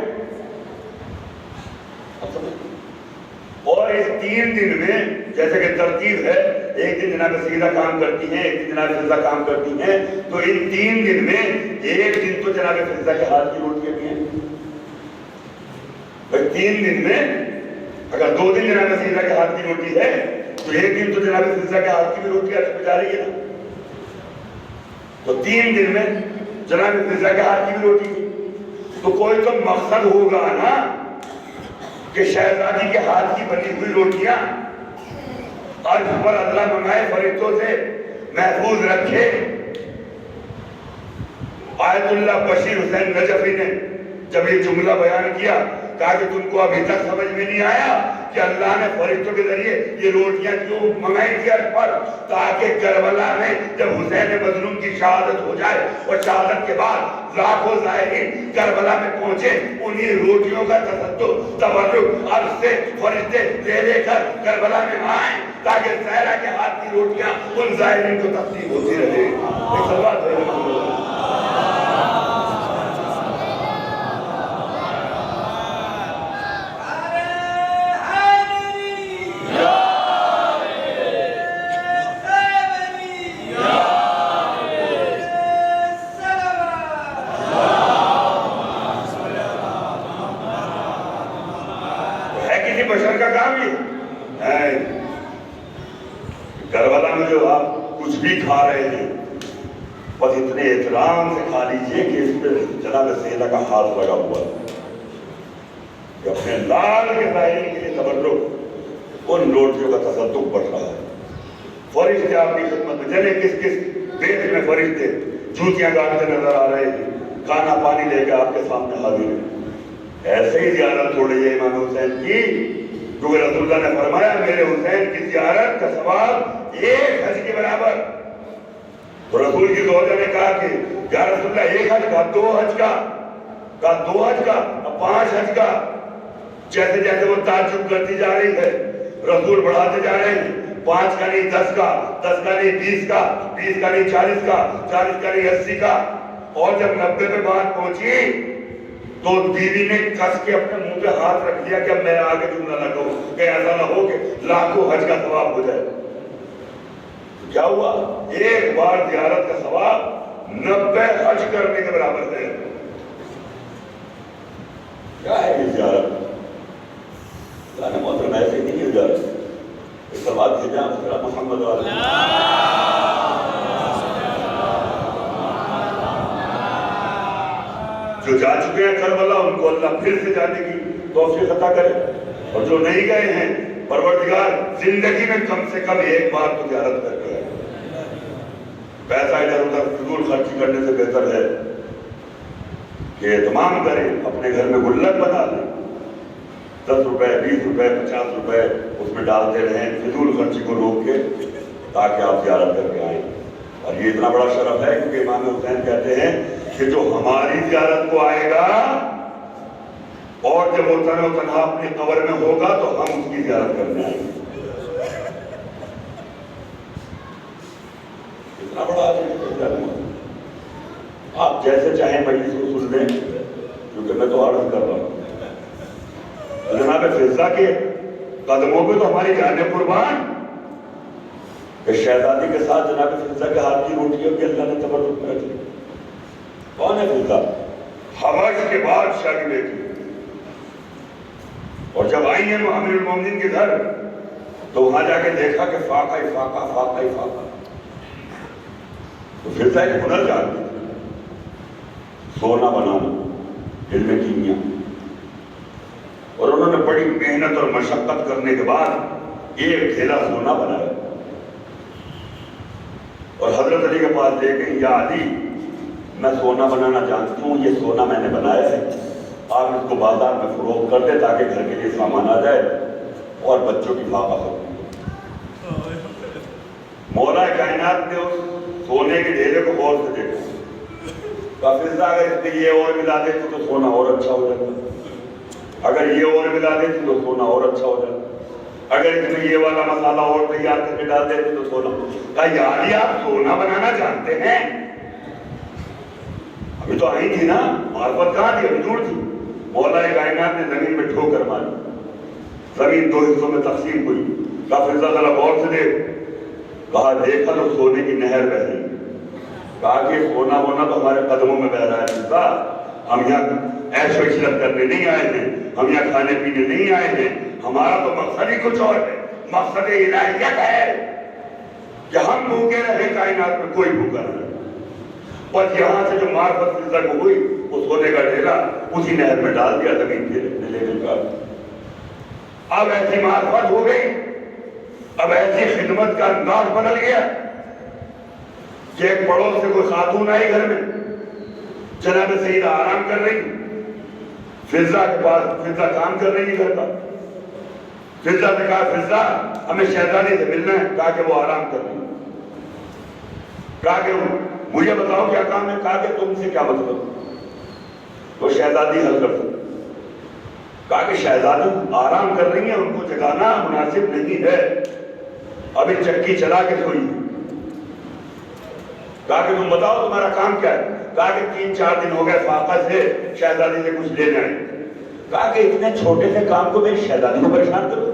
اور اس 3 دن میں جیسے کہ ترتیب ہے، ایک دن جناب سیدہ کام کرتی ہیں، ایک دن جناب فضہ کام کرتی ہیں. تو ان 3 دن میں ایک دن تو جناب فضہ کے ہاتھ کی روٹیاں بھی ہیں. 3 دن میں اگر 2 دن جناب سیدہ کے ہاتھ کی روٹی ہے تو ایک دن تو جناب فضہ کے ہاتھ کی بھی روٹی اس میں جا رہی ہے نا. تو 3 دن میں جناب فضہ کے ہاتھ کی بھی روٹی تھی. تو کوئی تو مقصد ہوگا نا کہ شہزادی کے ہاتھ کی بنی ہوئی روٹیاں اور اس پر اللہ منگائے فرشتوں سے محفوظ رکھے. آیت اللہ بشیر حسین نجفی نے جب یہ جملہ بیان کیا، کہا کہ تم کو ابھی تک سمجھ میں نہیں آیا کہ اللہ نے فرشتوں کے ذریعے یہ روٹیاں کیوں منگائی تھی عرض پر؟ تاکہ کربلا میں جب حسین مظلوم کی شہادت ہو جائے اور شہادت کے بعد لاکھوں زائرین کربلا میں پہنچے، انہی روٹیوں کا تصدق تبرک عرض سے فرشتے لے لے کر کربلا میں آئیں تاکہ زہرا کے ہاتھ کی روٹیاں ان زائرین کو تقسیم ہوتی رہے. ایک سوال ہے. بشر کا کام ہی ہے. کربلا میں جو آپ کچھ بھی کھا رہے ہیں بس اتنے احترام سے کھا لیجئے کہ اس پہ جناب سیدہ کا ہاتھ لگا ہوا ہے کہ اپنے لال کے ظاہرین کے لیے تبرک ان روٹیوں کا تصدق بڑھ رہا ہے. فرشتے آپ کی خدمت میں جانے کس کس بیت میں فرشتے جوتیاں گاڑتے نظر آ رہے ہیں، کھانا پانی لے کے آپ کے سامنے حاضر ہیں. ایسے ہی زیارت ہو رہی ہے امام حسین کی، کیونکہ رسول اللہ نے فرمایا میرے حسین کی زیارت کا ثواب 1 حج کے برابر. تو رسول کی زوجہ نے کہا کہ یا رسول اللہ 1 حج کا، 2 حج کا، کہا 2 حج کا، 5 حج کا. جیسے جیسے وہ تعجب کرتی جا رہی ہے رسول بڑھاتے جا رہے ہیں. 5 کا نہیں 10 کا، 10 کا نہیں 20 کا، 20 کا نہیں 40 کا، 40 کا نہیں 80 کا. اور جب 90 پہ بات پہنچی تو بیوی نے کس کے اپنے منہ پہ ہاتھ رکھ دیا کہ اب میں آگے جملہ نہ کہوں کہ ایسا نہ ہو کہ لاکھوں حج کا ثواب ہو جائے. کیا ہوا؟ 1 بار زیارت کا ثواب 90 حج کرنے کے برابر ہے. کیا ہے یہ زیارت؟ لانا محترم ایسے نہیں ہے زیارت. اس کا بات بھیجا محمد جو جا چکے ہیں کربلا ان کو اللہ پھر سے جانے کی توفیق عطا کرے، اور جو نہیں گئے ہیں پروردگار زندگی میں کم سے کم 1 بار تو زیارت کر کے آئے. پیسہ ادھر ادھر فضول خرچی کرنے سے بہتر ہے کہ اہتمام کریں، اپنے گھر میں گلک بنا لیں، 10 روپے 20 روپے 50 روپے اس میں ڈالتے رہیں فضول خرچی کو روک کے، تاکہ آپ زیارت کر کے آئیں. اور یہ اتنا بڑا شرف ہے کیونکہ امام حسین کہتے ہیں کہ جو ہماری زیارت کو آئے گا اور جب وہ تن و تنہا اپنی قبر میں ہوگا تو ہم اس کی زیارت کرنے آئیں گے. اتنا بڑا آپ جیسے چاہیں مجلس کو سن لیں، کیونکہ میں تو عرض کر رہا ہوں. جناب فضہ کے قدموں پہ تو ہماری جانیں قربان کہ شہزادی کے ساتھ جناب فضہ کے ہاتھ کی روٹیوں کی اللہ نے تبرک میں رکھی. کون ہے فضہ؟ حبش کے بادشاہ کی بیٹی. اور جب آئی ہیں امیر المومنین کے گھر تو وہاں جا کے دیکھا کہ فاقہ ہی فاقہ فاقہ ہی فاقہ. تو فضہ ایک ہنر جانتی تھی، سونا بنانا، علم کیمیا. اور انہوں نے بڑی محنت اور مشقت کرنے کے بعد ایک ڈھیلا سونا بنایا اور حضرت علی کے پاس لے گئی. یا علی، میں سونا بنانا جانتی ہوں، یہ سونا میں نے بنایا ہے، آپ اس کو بازار میں فروخت کر دیں تاکہ گھر کے لیے سامان آ جائے اور بچوں کی فاقہ ہو. مولا کائنات نے اس سونے کے ڈھیلے کو غور سے دیکھا. فضہ اگر اس میں یہ اور ملا دیتی تو سونا اور اچھا ہو جاتا، اگر یہ اور ملا دیتی تو سونا اور اچھا ہو جاتا، اگر اس میں یہ والا مسالہ اور تیار کر کے ڈال دیتی تو سونا. کہا یا علی، آپ سونا بنانا جانتے ہیں؟ ابھی تو آئی تھی نا، معرفت کہاں تھی؟ ابھی دور تھی. مولا کائنات نے زمین میں ٹھوکر ماری، زمین دو حصوں میں تقسیم ہوئی. کہا فضہ ذرا غور سے دیکھ. کہا دیکھا تو سونے کی نہر بہ رہی. کہا کہ سونا ہونا تو ہمارے قدموں میں بہ رہا ہے فضہ. ہم یہاں عیش و عشرت کرنے نہیں آئے ہیں، ہم یہاں کھانے پینے نہیں آئے ہیں. ہمارا تو مقصد ہی کچھ اور ہے. مقصد الہیت ہے کہ ہم بھوکے رہے، کائنات میں کوئی بھوکا نہ رہے. بس یہاں سے جو معرفت فضہ کو ہوئی، وہ سونے کا ڈھیلا اسی نہر میں ڈال دیا، زمین کے لیول کا. اب ایسی معرفت ہو گئی، اب ایسی خدمت کا انداز بدل گیا کہ ایک پڑوس سے کوئی خاتون آئی گھر میں، جناب سیدہ آرام کر رہی، فضہ کے پاس فضہ کام کر رہی گھر کا. فضہ نے کہا فضہ ہمیں شہزادی سے ملنا ہے. کہا کہ وہ آرام کر رہی. کہا کہ مجھے بتاؤ کیا کام ہے. کہا کہ تم سے کیا مطلب؟ وہ شہزادی حل کر سکتے. کہا کہ شہزادی آرام کر رہی ہیں، ان کو جگانا مناسب نہیں ہے، ابھی چکی چلا کے سوئی. کہا کہ تم بتاؤ تمہارا کام کیا ہے. کہا کہ 3-4 دن ہو گئے فاقہ سے شہزادی سے کچھ لینے آئے. کہا کہ اتنے چھوٹے سے کام کو میری شہزادی کو پریشان کرو.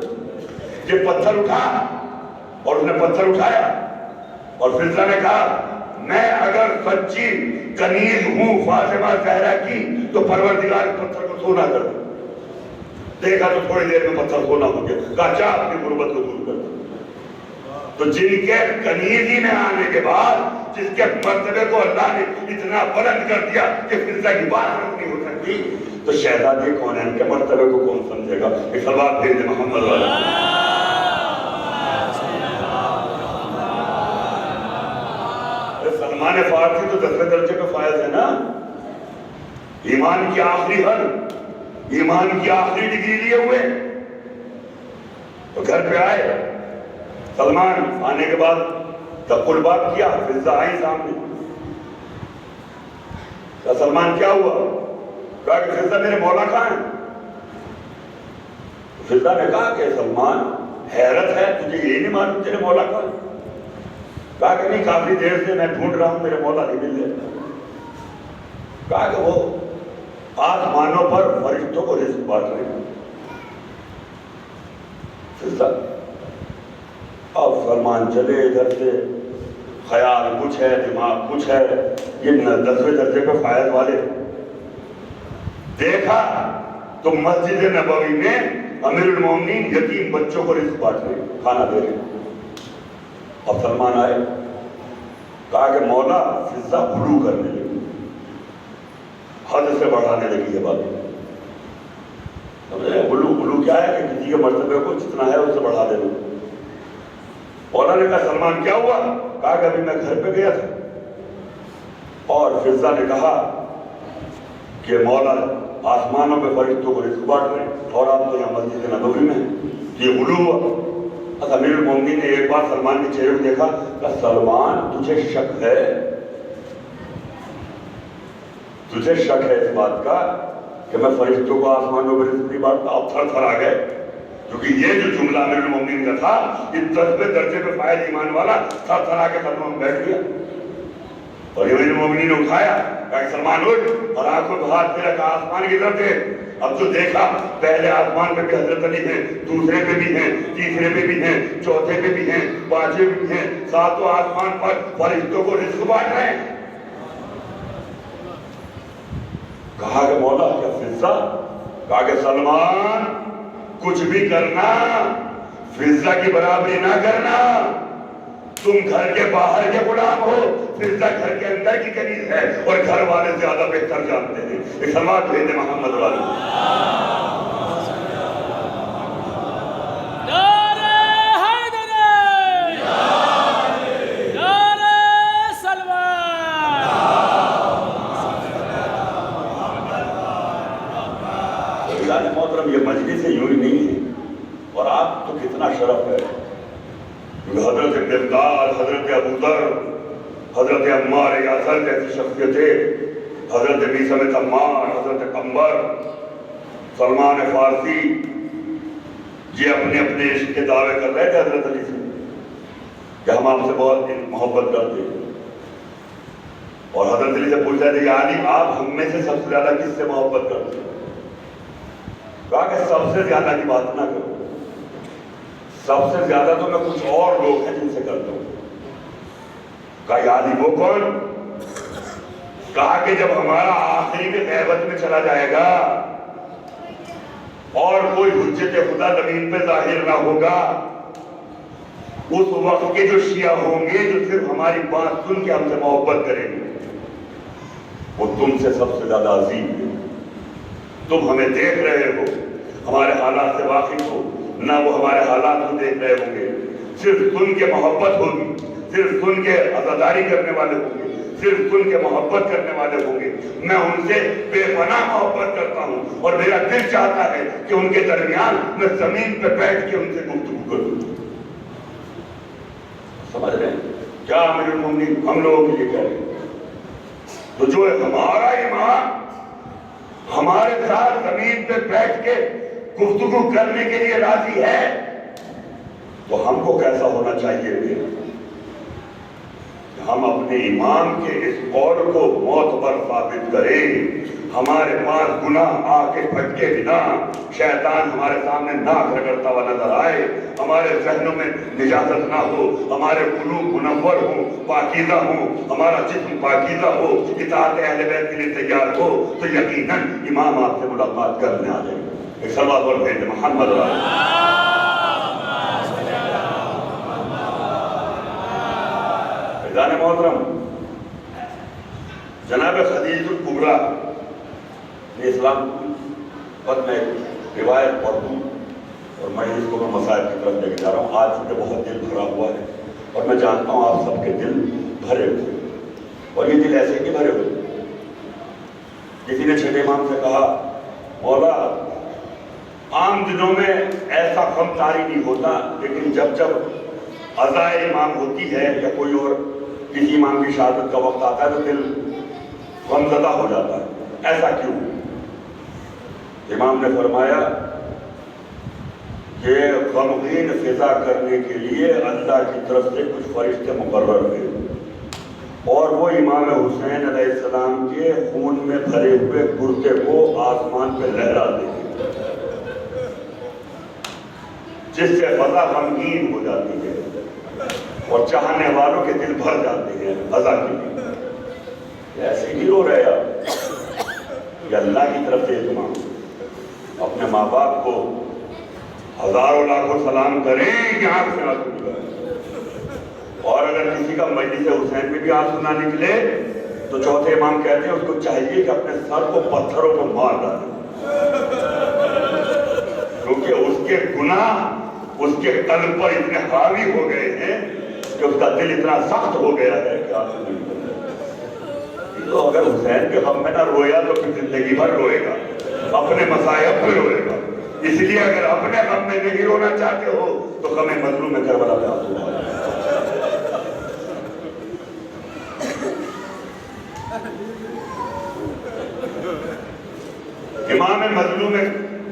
یہ پتھر اٹھا، اور اس نے پتھر اٹھایا اور فضہ نے کہا میں اگر سچی کنیز ہوں فاطمہ زہرا کی تو پروردگار پتھر کو سونا کر دو. دیکھا تو تھوڑی دیر میں پتھر سونا ہو گیا. کہا جا اپنی غربت کو دور کر دو. تو جن کے کنیزی میں آنے کے بعد جس کے مرتبے کو اللہ نے اتنا بلند کر دیا کہ فضہ کی بات نہیں ہو سکتی، تو شہزادی کون ہے، ان کے مرتبے کو کون سمجھے گا؟ کہ سواب دے دے محمد والا. سلمان فارسی تو 10ویں درجے پہ فائز ہے نا، ایمان کی آخری حد، ایمان کی آخری ڈگری لیے ہوئے. تو گھر پہ آئے سلمان، آنے کے بعد تقل بات کیا. فضہ آئی سامنے. کہا سلمان کیا ہوا؟ کہا کہ فضہ میرے مولا کہاں ہیں؟ فضہ نے کہا کہ سلمان حیرت ہے، تجھے یہی نہیں معلوم تیرے مولا کہاں ہیں؟ کہا کہ نہیں، کافی دیر سے میں ڈھونڈ رہا ہوں، میرے مولا نہیں مل رہے. کہا کہ وہ آسمانوں پر فرشتوں کو رزق بانٹ رہے ہیں. فضہ اب سلمان چلے ادھر سے، خیال کچھ ہے، دماغ کچھ ہے. یہ 10ویں درجے پہ فائز والے. دیکھا تو مسجد نبوی میں امیر المومنین یتیم بچوں کو رزق بانٹ رہے ہیں، کھانا دے رہے ہیں. اب سلمان آئے، کہا کہ مولا فضہ غلو کرنے لگی، حد سے بڑھانے لگی ہے بات. غلو کیا ہے کہ کسی کے مرتبے کو جتنا ہے اس سے بڑھا دینا. مولا نے کہا سلمان کیا ہوا؟ کہا کہ ابھی میں گھر پہ گیا تھا اور فضہ نے کہا کہ مولا آسمانوں پہ فرشتوں کو رزق بانٹ رہے ہیں اور آپ تو یہاں مسجد نبوی میں ہیں. یہ غلو ہوا. امیر المومنین نے ایک بار سلمان کے چہرے کو دیکھا، کہ سلمان تجھے شک ہے، تجھے شک ہے اس بات کا کہ میں فرشتوں کو آسمانوں پہ رزق نہیں بانٹتا؟ اب تھر تھر آ گئے، کیونکہ یہ جو جملہ امیر المومنین کا تھا، یہ 10ویں درجے پہ فائز ایمان والا تھر تھر آ کے قدموں میں بیٹھ گیا. اور امیر المومنین نے اٹھایا، کہا کہ سلمان اٹھ، اور آنکھوں پہ ہاتھ پھیرا، کہا آسمان کی طرف دیکھ. اب جو دیکھا پہلے آسمان پہ بھی حضرت علی ہیں، دوسرے پہ بھی ہیں، تیسرے پہ بھی ہیں، چوتھے پہ بھی ہیں، پانچویں پہ بھی ہیں، ساتوں آسمان پر فرشتوں کو رزق بانٹ رہے ہیں۔ کہا کہ مولا کیا فضہ؟ کہا کہ سلمان کچھ بھی کرنا فضہ کی برابری نہ کرنا، تم گھر کے باہر کے غلام ہو، فضہ گھر کے اندر کی کنیز ہے، اور گھر والے زیادہ بہتر جانتے ہیں۔ ایک سلمان بھیجے محمد والے۔ نعرہ حیدری، نعرہ سلمان۔ یعنی محترم یہ مجلس یوں ہی نہیں ہے، اور آپ تو کتنا شرف ہے، حضرت مقداد، حضرت ابوذر، حضرت عمار یاسر جیسی شخصیتیں، حضرت میثم تمار، حضرت قمبر، سلمان فارسی، یہ اپنے اپنے عشق کے دعوے کر رہے تھے حضرت علی سے کہ ہم آپ سے بہت محبت کرتے ہیں، اور حضرت علی سے پوچھا تھا یا علی آپ ہم میں سے سب سے زیادہ کس سے محبت کرتے ہیں؟ کہا کہ سب سے زیادہ کی بات نہ کرو، سب سے زیادہ تو میں کچھ اور لوگ ہیں جن سے کرتا ہوں۔ کہا یا علی وہ کون؟ کہا کہ جب ہمارا آخری میں غیبت میں چلا جائے گا اور کوئی حجت خدا زمین پہ ظاہر نہ ہوگا، اس وقت کے جو شیعہ ہوں گے جو صرف ہماری بات سن کے ہم سے محبت کریں گے، وہ تم سے سب سے زیادہ عظیم ہے۔ تم ہمیں دیکھ رہے ہو، ہمارے حالات سے واقف ہو، نہ وہ ہمارے حالات کو دیکھ رہے ہوں گے، صرف سن کے محبت ہوگی، صرف سن کے عزاداری کرنے والے ہوں گے، صرف سن کے محبت کرنے والے ہوں گے۔ میں ان سے بے پناہ محبت کرتا ہوں، اور میرا دل چاہتا ہے کہ ان کے درمیان میں زمین پہ بیٹھ کے ان سے گفتگو کروں۔ سمجھ رہے ہیں کیا امیر المومنین ہم لوگوں کے لیے کہہ رہے ہیں؟ تو جو ہمارا امام ہمارے ساتھ زمین پہ بیٹھ کے گفتگو کرنے کے لیے راضی ہے، تو ہم کو کیسا ہونا چاہیے کہ ہم اپنے امام کے اس قول کو معتبر ثابت کریں۔ ہمارے پاس گناہ آ کے پھٹکے بنا، شیطان ہمارے سامنے ناک رگڑتا ہوا نظر آئے، ہمارے ذہنوں میں نجاست نہ ہو، ہمارے قلوب منور ہوں، پاکیزہ ہوں، ہمارا جسم پاکیزہ ہو، اطاعت اہل بیت کے لیے تیار ہو، تو یقیناً امام آپ سے ملاقات کرنے آ جائیں گے۔ ایک صلوات اور بھیج محمد علیہ محترم، جناب خدیجہ الکبریٰ نے اسلام پر میں روایت پڑھ دوں اور میں اس کو مسائل کی طرف لے کے جا رہا ہوں۔ آج چونکہ بہت دل بھرا ہوا ہے، اور میں جانتا ہوں آپ سب کے دل بھرے ہوئے، اور یہ دل ایسے نہیں بھرے ہوئے۔ کسی نے چھٹے امام سے کہا مولا عام دنوں میں ایسا غم طاری نہیں ہوتا، لیکن جب جب عزائے امام ہوتی ہے یا کوئی اور کسی امام کی شہادت کا وقت آتا ہے تو دل غمزدہ ہو جاتا ہے، ایسا کیوں؟ امام نے فرمایا کہ غمگین فضا کرنے کے لیے اللہ کی طرف سے کچھ فرشتے مقرر ہیں، اور وہ امام حسین علیہ السلام کے خون میں بھرے ہوئے کرتے کو آسمان پہ لہرا دیں گے، جس سے فضا غمگین ہو جاتی ہے اور چاہنے والوں کے دل بھر جاتے ہیں فضا کے لیے۔ ایسے ہی رو رہے آپ، یہ اللہ کی طرف سے اہتمام۔ اپنے ماں باپ کو ہزاروں لاکھوں سلام کریں کہ آنکھ سے آنسو نکلے، اور اگر کسی کا مجلس حسین میں بھی آنسو نہ نکلے تو چوتھے امام کہتے ہیں اس کو چاہیے کہ اپنے سر کو پتھروں کو مار ڈالے، کیونکہ اس کے گناہ اس کے قلب پر اتنے حاوی ہو گئے ہیں کہ اس کا دل اتنا سخت ہو گیا ہے کہ آنسو نہیں نکلے۔ تو اگر حسین کے غم میں نہ رویا تو پھر زندگی بھر روئے گا، اپنے مصائب پہ روئے گا۔ اس لیے اگر اپنے غم میں نہیں رونا چاہتے ہو تو غم مظلوم میں کربلا پہ آنسو ڈالو۔ امام مظلوم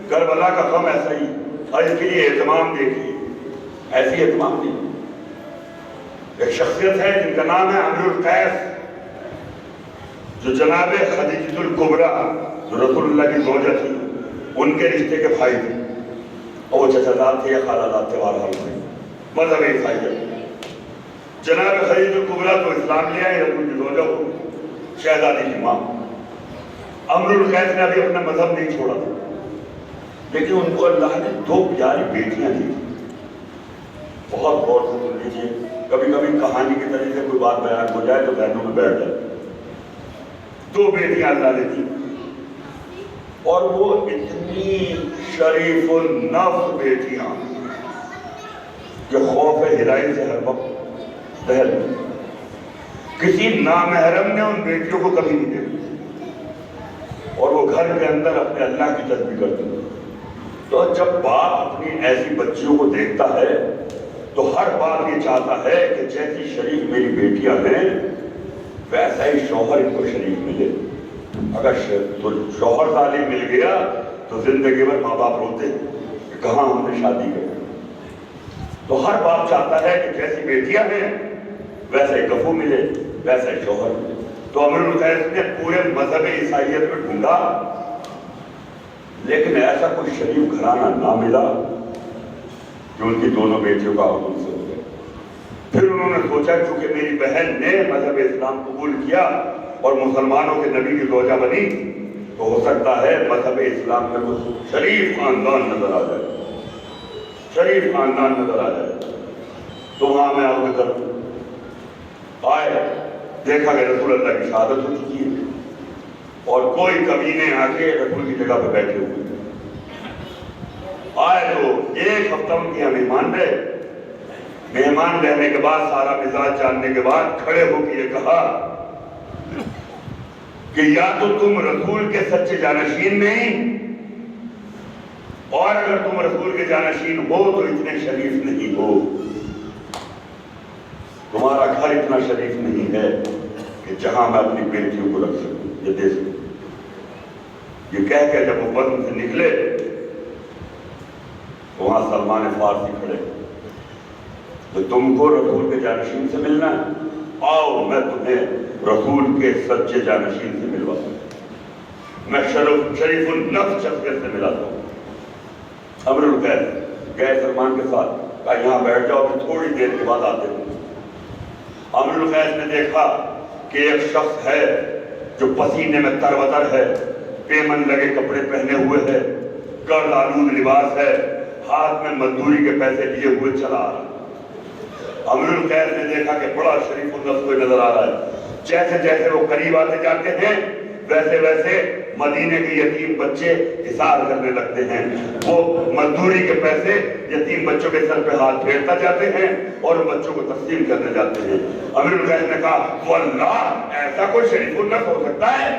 کربلا کا غم ایسا ہی، اور اس کے لیے اہتمام دیکھیے، ایسی اہتمام نہیں۔ ایک شخصیت ہے جن کا نام ہے امیر القیس، جو جناب خدیجہ الکبریٰ جو رسول اللہ کی زوجہ تھی، ان کے رشتے کے بھائی تھے اور وہ چچاداد تھے یا خالاداد تھے، بہرحال تھے، مذہب عیسائیت۔ جناب خدیجہ کبریٰ تو اسلام لے آئے، رسول کی زوجہ ہو، شہزادی کی ماں۔ امر القیس نے ابھی اپنا مذہب نہیں چھوڑا تھا، لیکن ان کو اللہ نے 2 پیاری بیٹیاں دی۔ بہت غور سے سن لیجیے، کبھی کبھی کہانی کی طرح سے کوئی بات بیان ہو جائے تو ذہنوں میں بیٹھ جائے۔ 2 بیٹیاں اللہ نے دی، اور وہ اتنی شریف النفس بیٹیاں کہ خوف ہرائی سے ہر وقت دہل گئی۔ کسی نامحرم نے ان بیٹیوں کو کبھی نہیں دیکھا، اور وہ گھر کے اندر اپنے اللہ کی تسبیح کرتی ہیں۔ تو جب باپ اپنی ایسی بچیوں کو دیکھتا ہے تو ہر باپ یہ چاہتا ہے کہ جیسی شریف میری بیٹیاں ہیں ویسا ہی شوہر ان کو شریف ملے۔ اگر شوہر ظالم مل گیا تو زندگی بھر ماں باپ روتے ہیں کہ کہاں ہم نے شادی کی۔ تو ہر باپ چاہتا ہے کہ جیسی بیٹیاں ہیں ویسا ہی کفو ملے، ویسا ہی شوہر ملے۔ تو امر القیس نے پورے مذہب عیسائیت میں ڈھونڈا، لیکن ایسا کوئی شریف گھرانہ نہ ملا جو ان کی دونوں بیٹیوں کا حکم سے ہو گیا۔ پھر انہوں نے سوچا چونکہ میری بہن نے مذہب اسلام قبول کیا اور مسلمانوں کے نبی کی زوجہ بنی تو ہو سکتا ہے مذہب اسلام میں کچھ شریف خاندان نظر آ جائے، شریف خاندان نظر آ جائے۔ تو وہاں میں عرض کروں، آئے دیکھا کہ رسول اللہ کی شہادت ہو چکی ہے اور کوئی کمینے آ کے رسول کی جگہ پہ بیٹھے ہوئے ہیں۔ آئے تو 1 ہفتہ ان کے مہمان رہے۔ مہمان رہنے کے بعد سارا مزاج جاننے کے بعد کھڑے ہو کے یہ کہا کہ یا تو تم رسول کے سچے جانشین نہیں، اور اگر تم رسول کے جانشین ہو تو اتنے شریف نہیں ہو، تمہارا گھر اتنا شریف نہیں ہے کہ جہاں میں اپنی بیٹیوں کو رکھ سکوں، یہ دے سکوں۔ یہ کہہ کے جب وہ بدن سے نکلے تو وہاں سلمان فارسی کھڑے، تو تم کو رسول کے جانشین سے ملنا ہے، آؤ میں تمہیں رسول کے سچے جانشین سے ملواتا ہوں، میں شریف النفس شخصیت سے ملاتا ہوں۔ امر القیس گئے سلمان کے ساتھ، کہا یہاں بیٹھ جاؤ، پھر تھوڑی دیر کے بعد آتے ہیں۔ امر القیس نے دیکھا کہ ایک شخص ہے جو پسینے میں تروتر ہے، پیمن لگے کپڑے پہنے ہوئے ہے، گرد آلود لباس ہے، ہاتھ میں مزدوری کے پیسے لیے ہوئے چلا آ رہا۔ امر القیس نے دیکھا کہ بڑا شریف النفس کوئی نظر آ رہا ہے۔ جیسے جیسے وہ قریب آتے جاتے ہیں ویسے ویسے مدینے کے یتیم بچے حساب کرنے لگتے ہیں، وہ مزدوری کے پیسے یتیم بچوں کے سر پہ ہاتھ پھیرتا جاتے ہیں اور ان بچوں کو تقسیم کرنے جاتے ہیں۔ امر القیس نے کہا واللہ ایسا کوئی شریف النفس ہو سکتا ہے،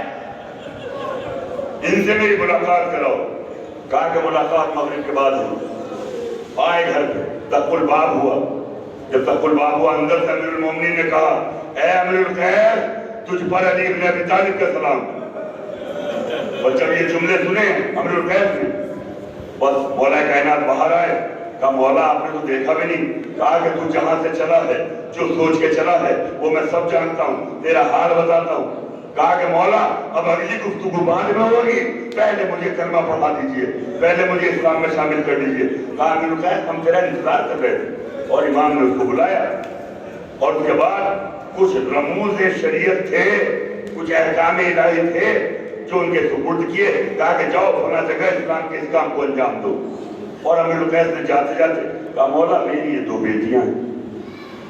ان سے میری ملاقات کراؤ۔ کہا کہ ملاقات مغرب کے بعد ہو۔ آئے گھر پہ، تق الباب ہوا۔ جب تق الباب ہوا اندر سے امیر المومنین نے کہا اے امیر القیس تجھ پر علی ابن ابی طالب کا سلام۔ اور جب یہ جملے سنے امیر القیس نے بس مولا کائنات باہر آئے، کہا مولا آپ نے تو دیکھا بھی نہیں، کہا کہ تو جہاں سے چلا ہے جو سوچ کے چلا ہے وہ میں سب جانتا ہوں، تیرا حال بتاتا ہوں۔ کہا کہ مولا اب اگلی گفتگو بعد میں ہوگی، پہلے مجھے کلمہ پڑھا دیجئے، پہلے مجھے اسلام میں شامل کر دیجئے۔ کہا امیر القیس ہم تیرا انتظار کر رہے تھے، اور امام نے اس کو بلایا اور اس کے بعد کچھ رموز شریعت تھے، کچھ احکام الہی تھے جو ان کے سپرد کیے۔ کہا کہ جاؤ فلاں جگہ اسلام کے اس کام کو انجام دو۔ اور امیر القیس نے جاتے جاتے کہا مولا میری یہ 2 بیٹیاں ہیں،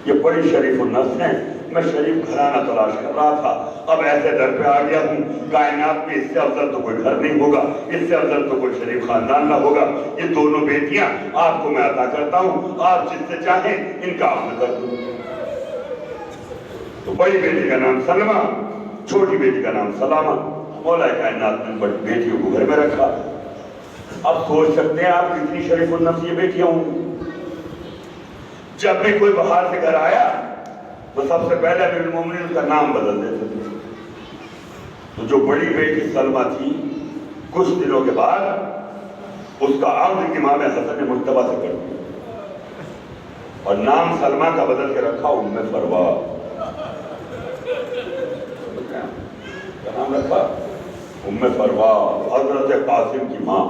یہ بڑی شریف النفس ہیں، میں شریف گھرانہ تلاش کر رہا تھا، اب ایسے در پہ آ گیا ہوں، کائنات میں اس سے افضل تو کوئی گھر نہیں ہوگا، اس سے افضل تو کوئی شریف خاندان نہ ہوگا، یہ 2 بیٹیاں آپ کو میں عطا کرتا ہوں، آپ جس سے چاہیں ان کا عقد کر دوں۔ تو بڑی بیٹی کا نام سلمہ، چھوٹی بیٹی کا نام سلامہ۔ مولا کائنات نے بڑی بیٹیوں کو گھر میں رکھا۔ اب سوچ سکتے ہیں آپ کتنی شریف النفس یہ بیٹیاں ہوں۔ جب بھی کوئی باہر سے گھر آیا تو سب سے پہلے امیر المومنین اس کا نام بدل دیتے تھے۔ تو جو بڑی بیٹی سلمہ تھی کچھ دنوں کے بعد اس کا عقد امام حسن مجتبیٰ سے کر دیا اور نام سلمہ کا بدل کے رکھا ام فروا۔ کیا نام رکھا؟ ام فروا، حضرت قاسم کی ماں۔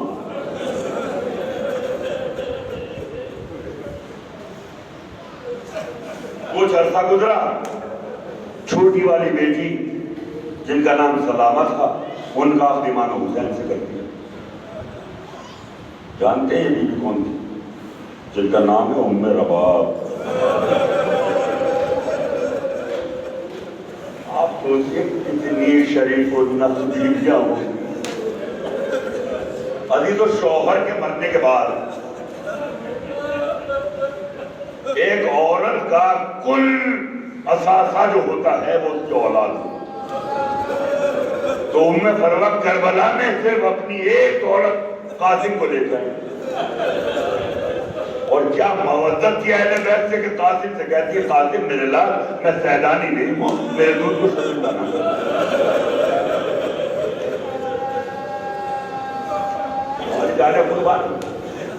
کچھ عرصہ گزرا، چھوٹی والی بیٹی جن کا نام سلامہ تھا، ان کا عقد امام حسین سے کر دیا۔ جانتے ہیں یہ بیوی کون تھی؟ جن کا نام ہے ام رباب۔ آپ سوچئے کتنی شریف و نقص بیویاں ہوں۔ عزیز و شوہر کے مرنے کے بعد ایک عورت کا کل اثاثہ جو ہوتا ہے وہ اس کی اولاد ہے۔ تو ام فروخت کربلا میں صرف اپنی ایک عورت قاسم کو لے کر، اور کیا مودت تھی اہل بیت سے کہ قاسم سے کہتی ہے قاسم میرے لال میں سیدانی نہیں ہوں، میرے دودھ کو شکر نہ جانے قربان۔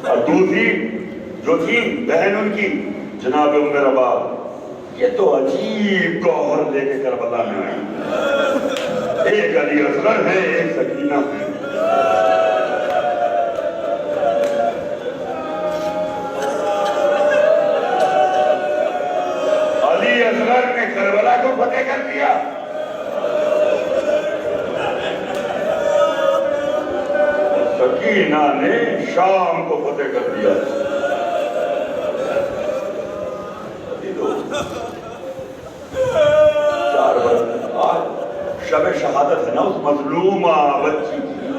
اور دوسری جو تھی بہن ان کی جناب ام رباب، یہ تو عجیب گوہر لے کے کربلا میں آئی۔ ایک علی اصغر ہے، ایک سکینہ ہے۔ علی اصغر نے کربلا کو فتح کر دیا، سکینہ نے شام کو فتح کر دیا۔ چار برس آج شب شہادت ہے نا اس مظلومہ بچی کی،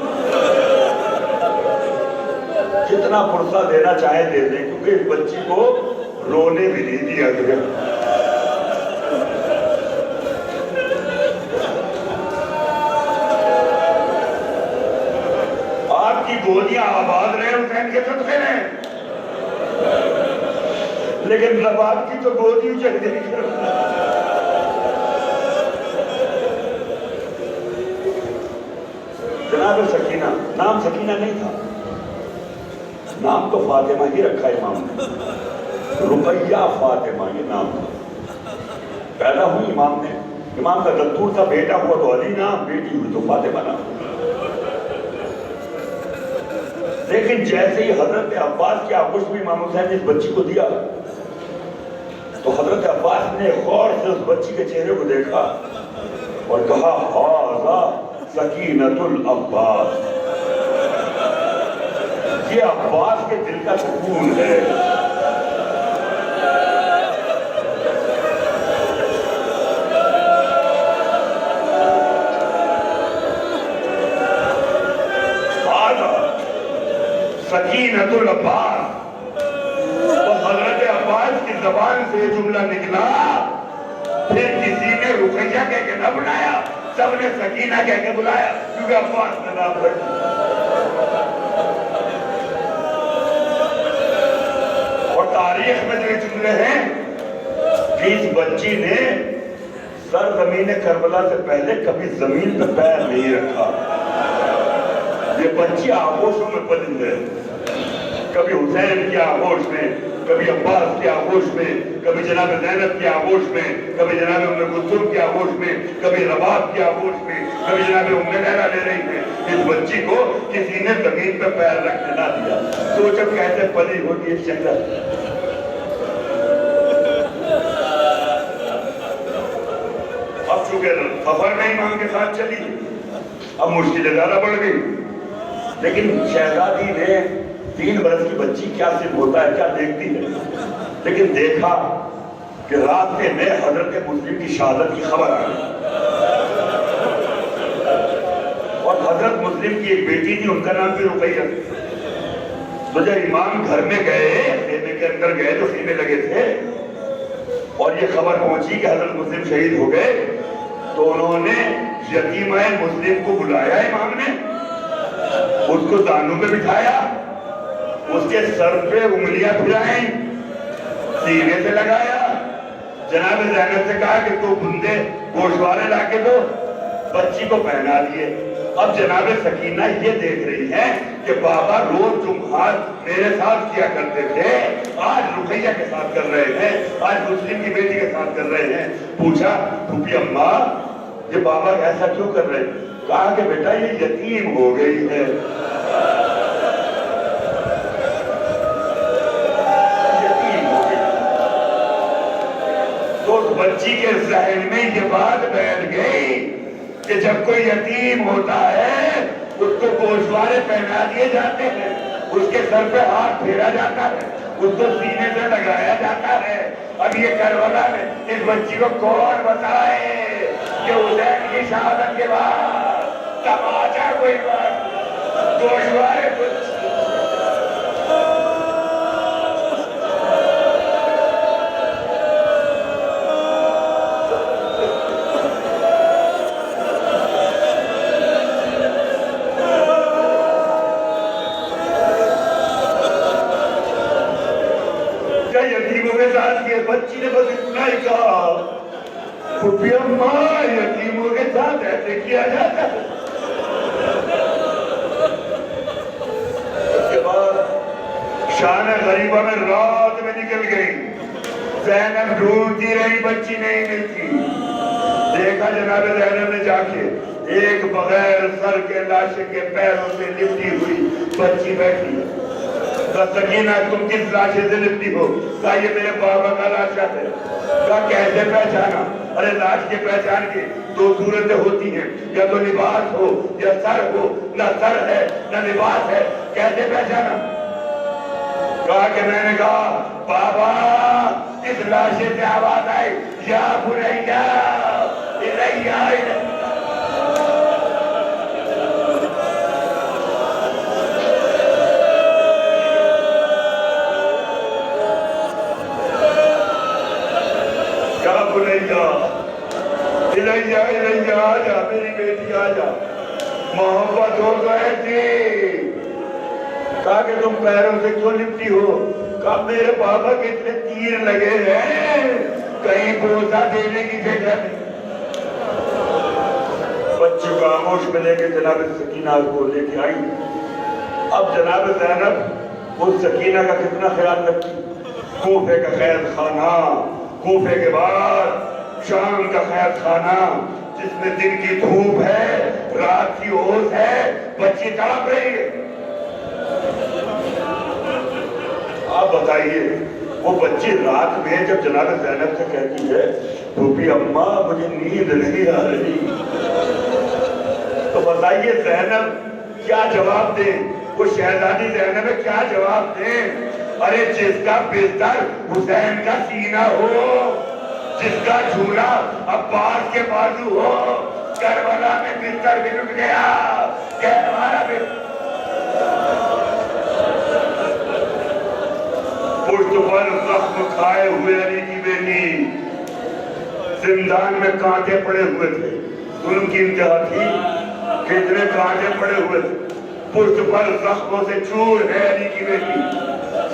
جتنا پرسہ دینا چاہے دے دیں، کیونکہ اس بچی کو رونے بھی نہیں دیا گیا۔ آپ کی گودیاں آباد رہے حسین کے صدقے میں، لیکن رباب کی تو گودی اچھل گئی۔ جناب سکینہ، نام سکینہ نہیں تھا، نام تو فاطمہ ہی رکھا امام نے، رقیہ فاطمہ یہ نام تھا۔ پیدا ہوئی امام نے، امام کا دستور تھا بیٹا ہوا تو علی نام، بیٹی ہوئی تو فاطمہ نام۔ لیکن جیسے ہی حضرت عباس کے آغوش میں امام حسین نے اس بچی کو دیا تو حضرت عباس نے غور سے اس بچی کے چہرے کو دیکھا اور کہا ہاذا سکینۃ العباس، یہ عباس کے دل کا سکون ہے۔ سکینۃ العباس، اور حضرت عباس کی زبان سے جملہ نکلا، پھر کسی نے رقیہ کہہ کے نہ بنایا، سب نے سکینہ کہہ کے بلایا، کیونکہ عباس نے نام رکھا۔ اور تاریخ میں جو جملے ہیں کہ اس بچی نے سر زمین کربلا سے پہلے کبھی زمین پہ پیر نہیں رکھا۔ یہ بچی آغوشوں میں پلی ہے، کبھی حسین کی آغوش میں، کبھی عباس کی آغوش میں، کبھی جناب زینب کی آغوش میں، کبھی جناب ام کلثوم کی آغوش میں، کبھی رباب کی آغوش میں، کبھی جناب ام لیلہ لے رہی ہے۔ اس بچی کو کسی نے زمین پہ پیر رکھنے نہ دیا۔ سوچو کیسے پلی ہوتی ہے شکل۔ اب چونکہ سفر میں امام کے ساتھ چلی، اب مشکلیں زیادہ بڑھ گئی، لیکن شہزادی نے 3 برس کی بچی کیا صرف ہوتا ہے، کیا دیکھتی ہے، لیکن دیکھا کہ راستے میں حضرت مسلم کی شہادت کی خبر آ گئی، اور حضرت مسلم کی ایک بیٹی تھی، ان کا نام بھی رقیہ۔ تو جب امام گھر میں گئے، خیمے کے اندر گئے تو خیمے لگے تھے، اور یہ خبر پہنچی کہ حضرت مسلم شہید ہو گئے، تو انہوں نے یتیمہ مسلم کو بلایا امام نے، اس کو دانوں پہ بٹھایا، اس کے سر پہ انگلیاں پھرائیں، سینے سے لگایا، جناب زینب سے کہا کہ تو بندے گوشوارے لا کے دو، بچی کو پہنا دیے۔ اب جناب سکینہ یہ دیکھ رہی ہے کہ بابا روز جمعہ میرے ساتھ کیا کرتے تھے، آج رقیہ کے ساتھ کر رہے ہیں، آج مسلم کی بیٹی کے ساتھ کر رہے ہیں۔ پوچھا پھوپھی اماں یہ بابا ایسا کیوں کر رہے ہیں؟ کہا کہ بیٹا یہ یتیم ہو گئی ہے۔ بچی کے ذہن میں یہ بات بیٹھ گئی کہ جب کوئی یتیم ہوتا ہے اس کو گوشوارے پہنا دیے جاتے ہیں، اس کے سر پہ ہاتھ پھیرا جاتا ہے، اس کو سینے سے لگایا جاتا ہے۔ اب یہ کربلا میں اس بچی کو کون بتائے کہ حسین کی شہادت کے بعد تماچا کوئی بات گوشوارے بچی بچی نے بس اتنا ہی کہا پھپھی اماں یتیموں کے ساتھ ایسے کیا جاتا ہے۔ اس کے بعد شان غریبہ میں رات میں نکل گئی، زینب ڈھونڈتی رہی، بچی نہیں ملتی۔ دیکھا جناب زینب نے جا کے ایک بغیر سر کے لاشے کے پیروں سے لپٹی ہوئی بچی بیٹھی۔ سکینہ تم کس لاشے سے لپٹی ہو؟ کہا یہ میرے بابا کا لاشا ہے۔ کہا کیسے پہچانا؟ ارے لاش کے پہچان کی دو صورتیں ہوتی ہیں، یا تو لباس ہو یا سر ہو، نہ سر ہے نہ لباس ہے، کیسے پہچانا؟ کہا کہ میں نے کہا بابا اس لاشے سے آواز آئی یا بنیا الیہ آجا میری بیٹی آجا، محبت ہو گئے تھی۔ کہا کہ تم پیروں سے کیوں لپٹی ہو؟ کہا میرے بابا کے اتنے تیر لگے ہیں، کہیں بوسا دینے کی جگہ نہیں۔ بچوں کا آغوش میں لے کے جناب سکینہ کو لے کے آئی۔ اب جناب زینب اس سکینہ کا کتنا خیال رکھی؟ کوفے کا قید خانہ، کوفے کے بعد شام کا قید خانہ جس میں دن کی دھوپ ہے، رات کی اوس ہے، بچی تڑپ رہی ہے۔ آپ بتائیے وہ بچی رات میں جب جناب زینب سے کہتی ہے پھوپھی اماں مجھے نیند نہیں آ رہی، تو بتائیے زینب کیا جواب دیں؟ وہ شہزادی زینب کیا جواب دیں؟ ارے جس کا بستر حسین کا سینہ ہو، جس کا جھولا عباس کے بازو ہو، کربلا میں بستر بھی رک گیا کہ ہمارا پشت پر زخم کھائے ہوئے علی کی بیٹی زندان میں کانٹے پڑے ہوئے تھے۔ ظلم کی انتہا تھی، کتنے کانٹے پڑے ہوئے تھے، پشت پر زخموں سے چور ہے علی کی بیٹی۔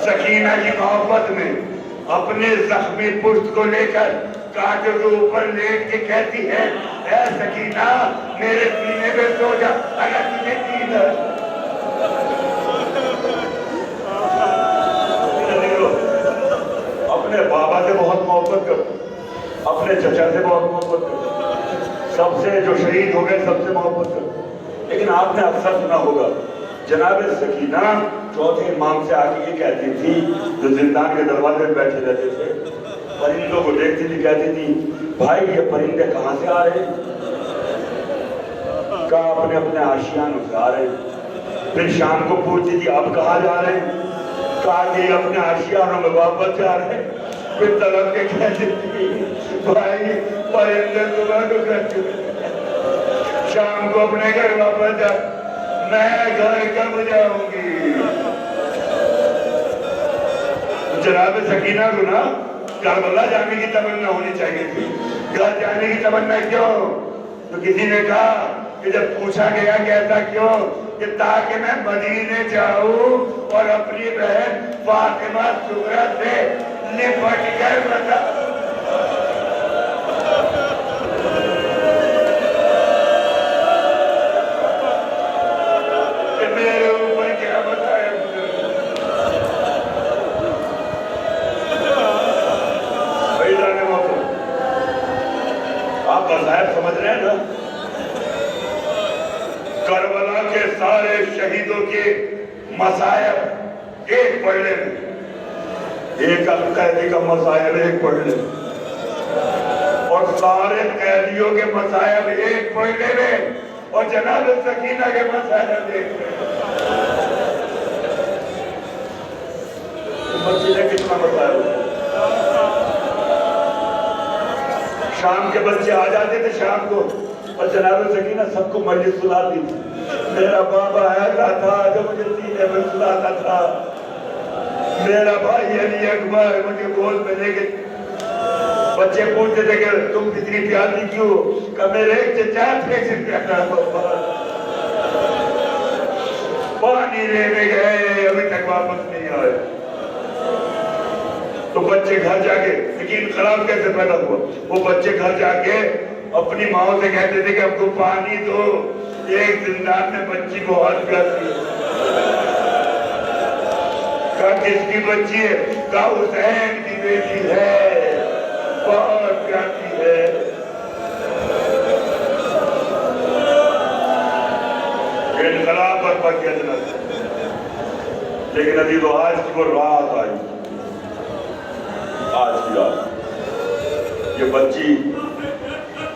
سکینہ کی محبت میں اپنے زخمی پشت کو لے کر کانٹوں کے اوپر لیٹ کے کہتی ہے اے سکینہ میرے سینے پہ سو جا اگر تجھے نیند ہے۔ اپنے بابا سے بہت محبت کرو، اپنے چچا سے بہت محبت کرو، سب سے جو شہید ہو گئے سب سے محبت کرو۔ لیکن آپ نے اکثر سنا ہوگا جناب سکینہ چوتھے امام سے آگے یہ کہتی تھی، جو زندان کے دروازے میں بیٹھے رہتے تھے، پرندوں کو دیکھتی تھی، کہتی تھی بھائی یہ پرندے کہاں سے آ رہے ہیں؟ کہا اپنے اپنے آشیانوں سے آ رہے ہیں۔ پھر شام کو پوچھتی تھی اب کہاں جا رہے ہیں؟ کہا کہ اپنے آشیانوں میں واپس جا رہے ہیں۔ پھر طلب کے کہتی تھی بھائی پرندے صبح کو کر چکے، شام کو اپنے گھر واپس جا، میں گھر کب جاؤں گی؟ جناب سکینہ کو نا کربلا جانے کی تمنا ہونی چاہیے تھی، گھر جانے کی تمنا کیوں؟ تو کسی نے کہا کہ جب پوچھا گیا کہ ایسا کیوں، کہ تاکہ میں مدینے جاؤں اور اپنی بہن فاطمہ زہرا سے لپٹ کر بتا کہ میرے اوپر کیا بتایا بھائی جانے موقع آپ مذاہب سمجھ رہے ہیں نا؟ کربلا کے سارے شہیدوں کے مصائب ایک پڑھ لیں، ایک قیدی کا مصائب ایک پڑھ لیں۔ اور سارے قیدیوں کے مصائب ایک مہینے میں اور جناب سکینہ کے مصائب ایک بچے نے کتنا بتایا شام کے بچے آ جاتے تھے شام کو اور جناب سکینہ سب کو مجلس سلاتی تھی میرا بابا ایسا تھا جو مجھے سینے میں سلاتا تھا میرا بھائی علی اکبر مجھے گود میں لے کے بچے پوچھتے تھے کہ تم اتنی پیاری کیوں کہ میرے ایک چچا تھے پانی لینے گئے ابھی تک واپس نہیں آئے تو بچے گھر جا کے یقین خراب کیسے پیدا ہوا وہ بچے گھر جا کے اپنی ماں سے کہتے تھے کہ ہم کو پانی دو ایک زندان میں بچی بہت پیاسی کہا کس کی بچی ہے کہا حسین کی بیٹی ہے بہت پیاسی ہے انقلاب برپا کیا جناب لیکن عزیز و آج کی وہ رات آئی آج کی رات یہ بچی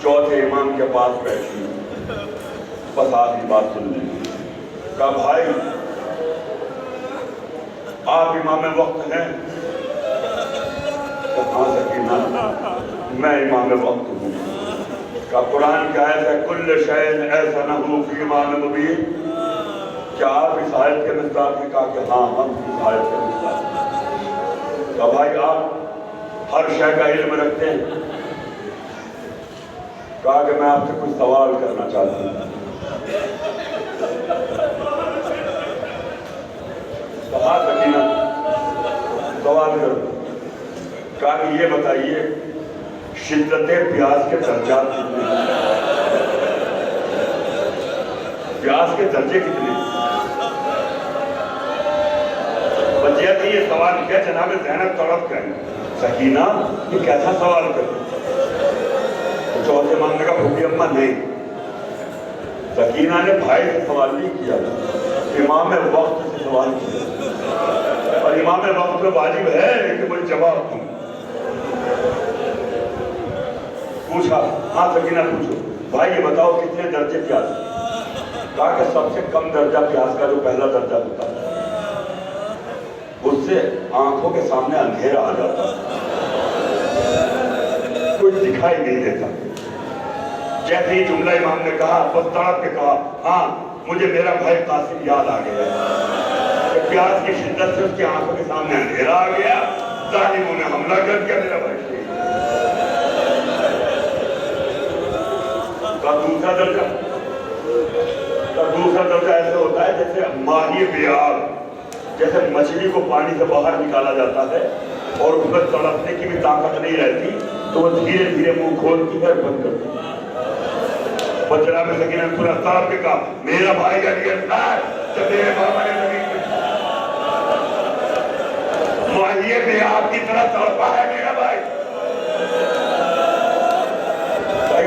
چوتھے امام کے پاس بیٹھی بس آخری بات سن لیں کہا بھائی آپ امام وقت ہیں کہاں سکینہ میں امام وقت ہوں کہا قرآن کی آیت ہے کل شیء ایسا نہ ہو فی امام مبین کیا آپ اس آیت کے مصداق ہیں کہا کہ ہاں ہم اس آیت کے مصداق کہا بھائی آپ ہر شے کا علم رکھتے ہیں کہا کہ میں آپ سے کچھ سوال کرنا چاہتا ہوں کہا سکینہ سوال کرو کہا کہ یہ بتائیے شدت پیاس کے درجات کتنے پیاس کے درجے کتنے بچیا کہ یہ سوال کیا جناب زینب تڑپ گئے سکینہ یہ کیسا سوال کرتے چوتھے امام نے کہا بھوکی اماں نہیں سکینہ نے بھائی سے سوال نہیں کیا امام وقت سے سوال کیا اور امام وقت میں واجب ہے کہ مجھے جواب دوں پوچھا ہاں سکینہ پوچھو بھائی یہ بتاؤ کتنے درجے پیاس کہا کہ سب سے کم درجہ پیاس کا جو پہلا درجہ ہوتا ہے اس سے آنکھوں کے سامنے اندھیرا آ جاتا کچھ دکھائی نہیں دیتا جیسے ہی جملہ امام نے کہا بس تڑپ کے کہا ہاں مجھے میرا بھائی قاسم یاد آ گیا کہ پیاس کی شدت سے اس کی آنکھوں کے سامنے اندھیرا آ گیا ظالموں نے حملہ کر دیا میرا بھائی کا دوسرا درجہ ایسے ہوتا ہے جیسے ماہی بیار جیسے مچھلی کو پانی سے باہر نکالا جاتا ہے اور اس میں تڑپنے کی بھی طاقت نہیں رہتی تو وہ دھیرے دھیرے منہ کھولتی ہے بند کرتی ہے بچرا میں سکینہ نے پورا تڑپ کے کہا میرا بھائی علی اکبر جب میرے بابا نے زمین پہ ماہی بیار کی طرح تڑپا ہے میرا بھائی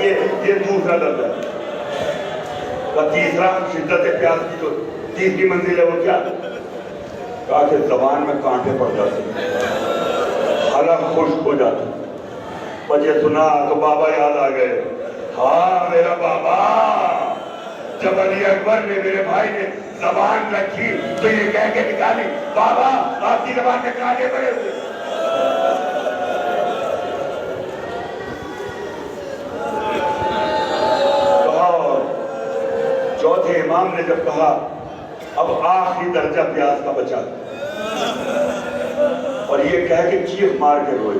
یہ دوسرا درجہ ہے تیسرا شدت پیاس کی جو تیسری منزل ہے وہ کیا کہا کہ زبان میں کانٹے پڑ جاتے حلق خشک ہو جاتے بچے سنا تو بابا یاد آ گئے ہاں میرا بابا جب علی اکبر نے میرے بھائی نے زبان رکھی تو یہ کہہ کے نکالی بابا آپ کی زبان میں کانٹے پڑے ہوئے چوتھے امام نے جب کہا اب آخری درجہ پیاس کا بچا اور یہ کہہ کہ چیخ مار کے روئے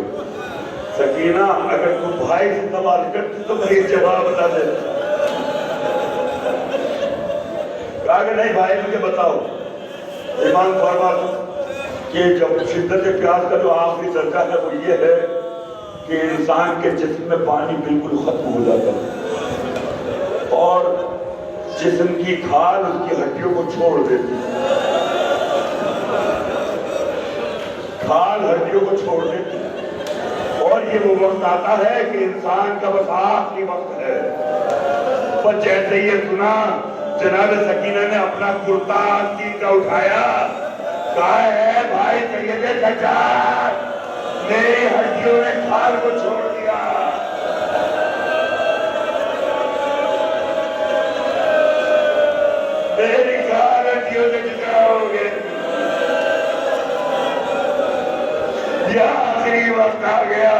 سکینہ اگر تو بھائی سے سوال کرتی تو میں یہ جواب بتا دے کہا کہ نہیں بھائی مجھے بتاؤ امام فرما کہ جب شدت پیاس کا جو آخری درجہ ہے وہ یہ ہے کہ انسان کے جسم میں پانی بالکل ختم ہو جاتا ہے اور جسم کی کھال اس کی ہڈیوں کو چھوڑ دیتی کھال ہڈیوں کو چھوڑ دیتی اور یہ وہ وقت آتا ہے کہ انسان کا بس آخری وقت ہے پر جیسے یہ سنا جناب سکینہ نے اپنا کرتا آستین کا اٹھایا کہا ہے بھائی سید سجاد میری ہڈیوں نے کھال کو چھوڑ دیا یہ آخری وقت آ گیا.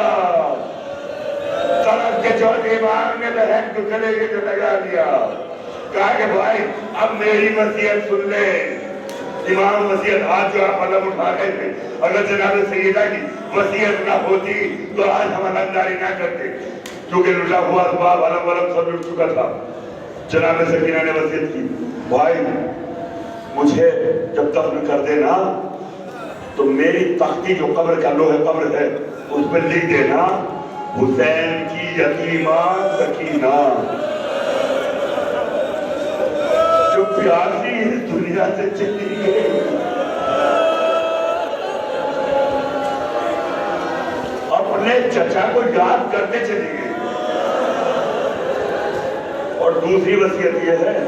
طرف کے چوتھے امام نے بہن کو گلے کے لگا دیا. کہا کہ بھائی اب میری وصیت سن لے. امام وصیت آج جو آپ علم اٹھا رہے تھے, اگر جناب سیدہ کی وصیت نہ ہوتی تو آج ہم علمداری نہ کرتے, کیونکہ لٹا ہوا اسباب علم ولم سب لٹ چکا تھا. جناب سکینہ نے وصیت کی, بھائی مجھے جب دفن کر دینا تو میری تختی جو قبر کا لوح قبر ہے اس پر لکھ دینا حسین کی یتیمہ سکینہ, جو پیاسی اس دنیا سے چلی گئی. اپنے چچا کو یاد کرتے چلی گئی. اور دوسری وصیت یہ ہے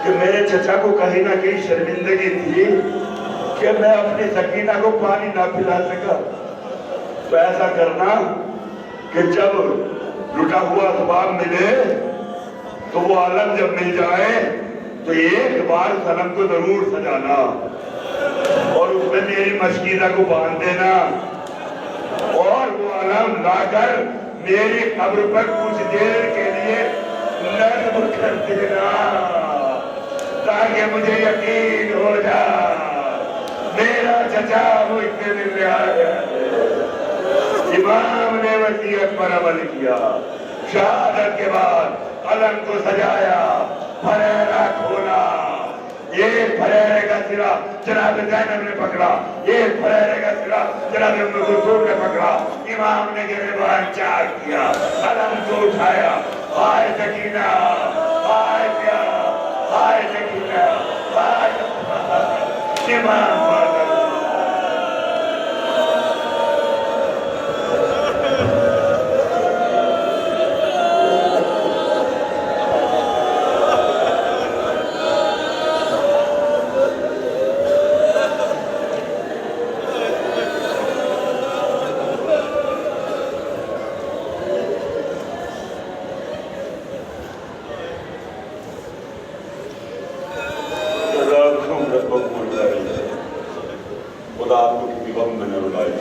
کہ میرے چچا کو کہیں نہ کہیں شرمندگی تھی کہ میں اپنی سکینہ کو پانی نہ پلا سکا, تو ایسا کرنا کہ جب لٹا ہوا اسباب ملے تو وہ عالم جب مل جائے تو ایک بار صنم کو ضرور سجانا اور اس میں میری مشکیزہ کو باندھ دینا, اور وہ عالم لا کر میری قبر پر کچھ دیر کے لیے نظم کر دینا, تاکہ مجھے یقین ہو جائے میرا چچا مجھ سے ملنے آ گیا. امام نے وصیت پر عمل کیا. شہادت کے بعد علم کو سجایا, پھریرا کھولا. ایک پھریرے کا سرا جناب زینب نے پکڑا, ایک پھریرے کا سرا جناب ام کلثوم نے پکڑا. امام نے گریبان چاک کیا, علم کو اٹھایا, ہائے سکینہ, ہائے پیار, ہائے سکینہ, ہائے امام خدا آپ کو کسی غم میں نہ رلائے.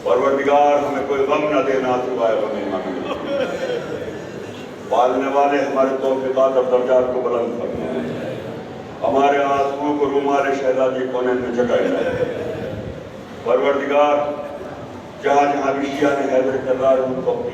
پروردگار ہمیں کوئی غم نہ دینا سوائے غم ایمان. پالنے والے ہمارے توفیقات اور درجات کو بلند فرما, ہمارے آنسوؤں کو رومال شہزادی کونے میں جگائے. پروردگار جہاں جہاں بھی شیعہ نے حیدر کرار ان کو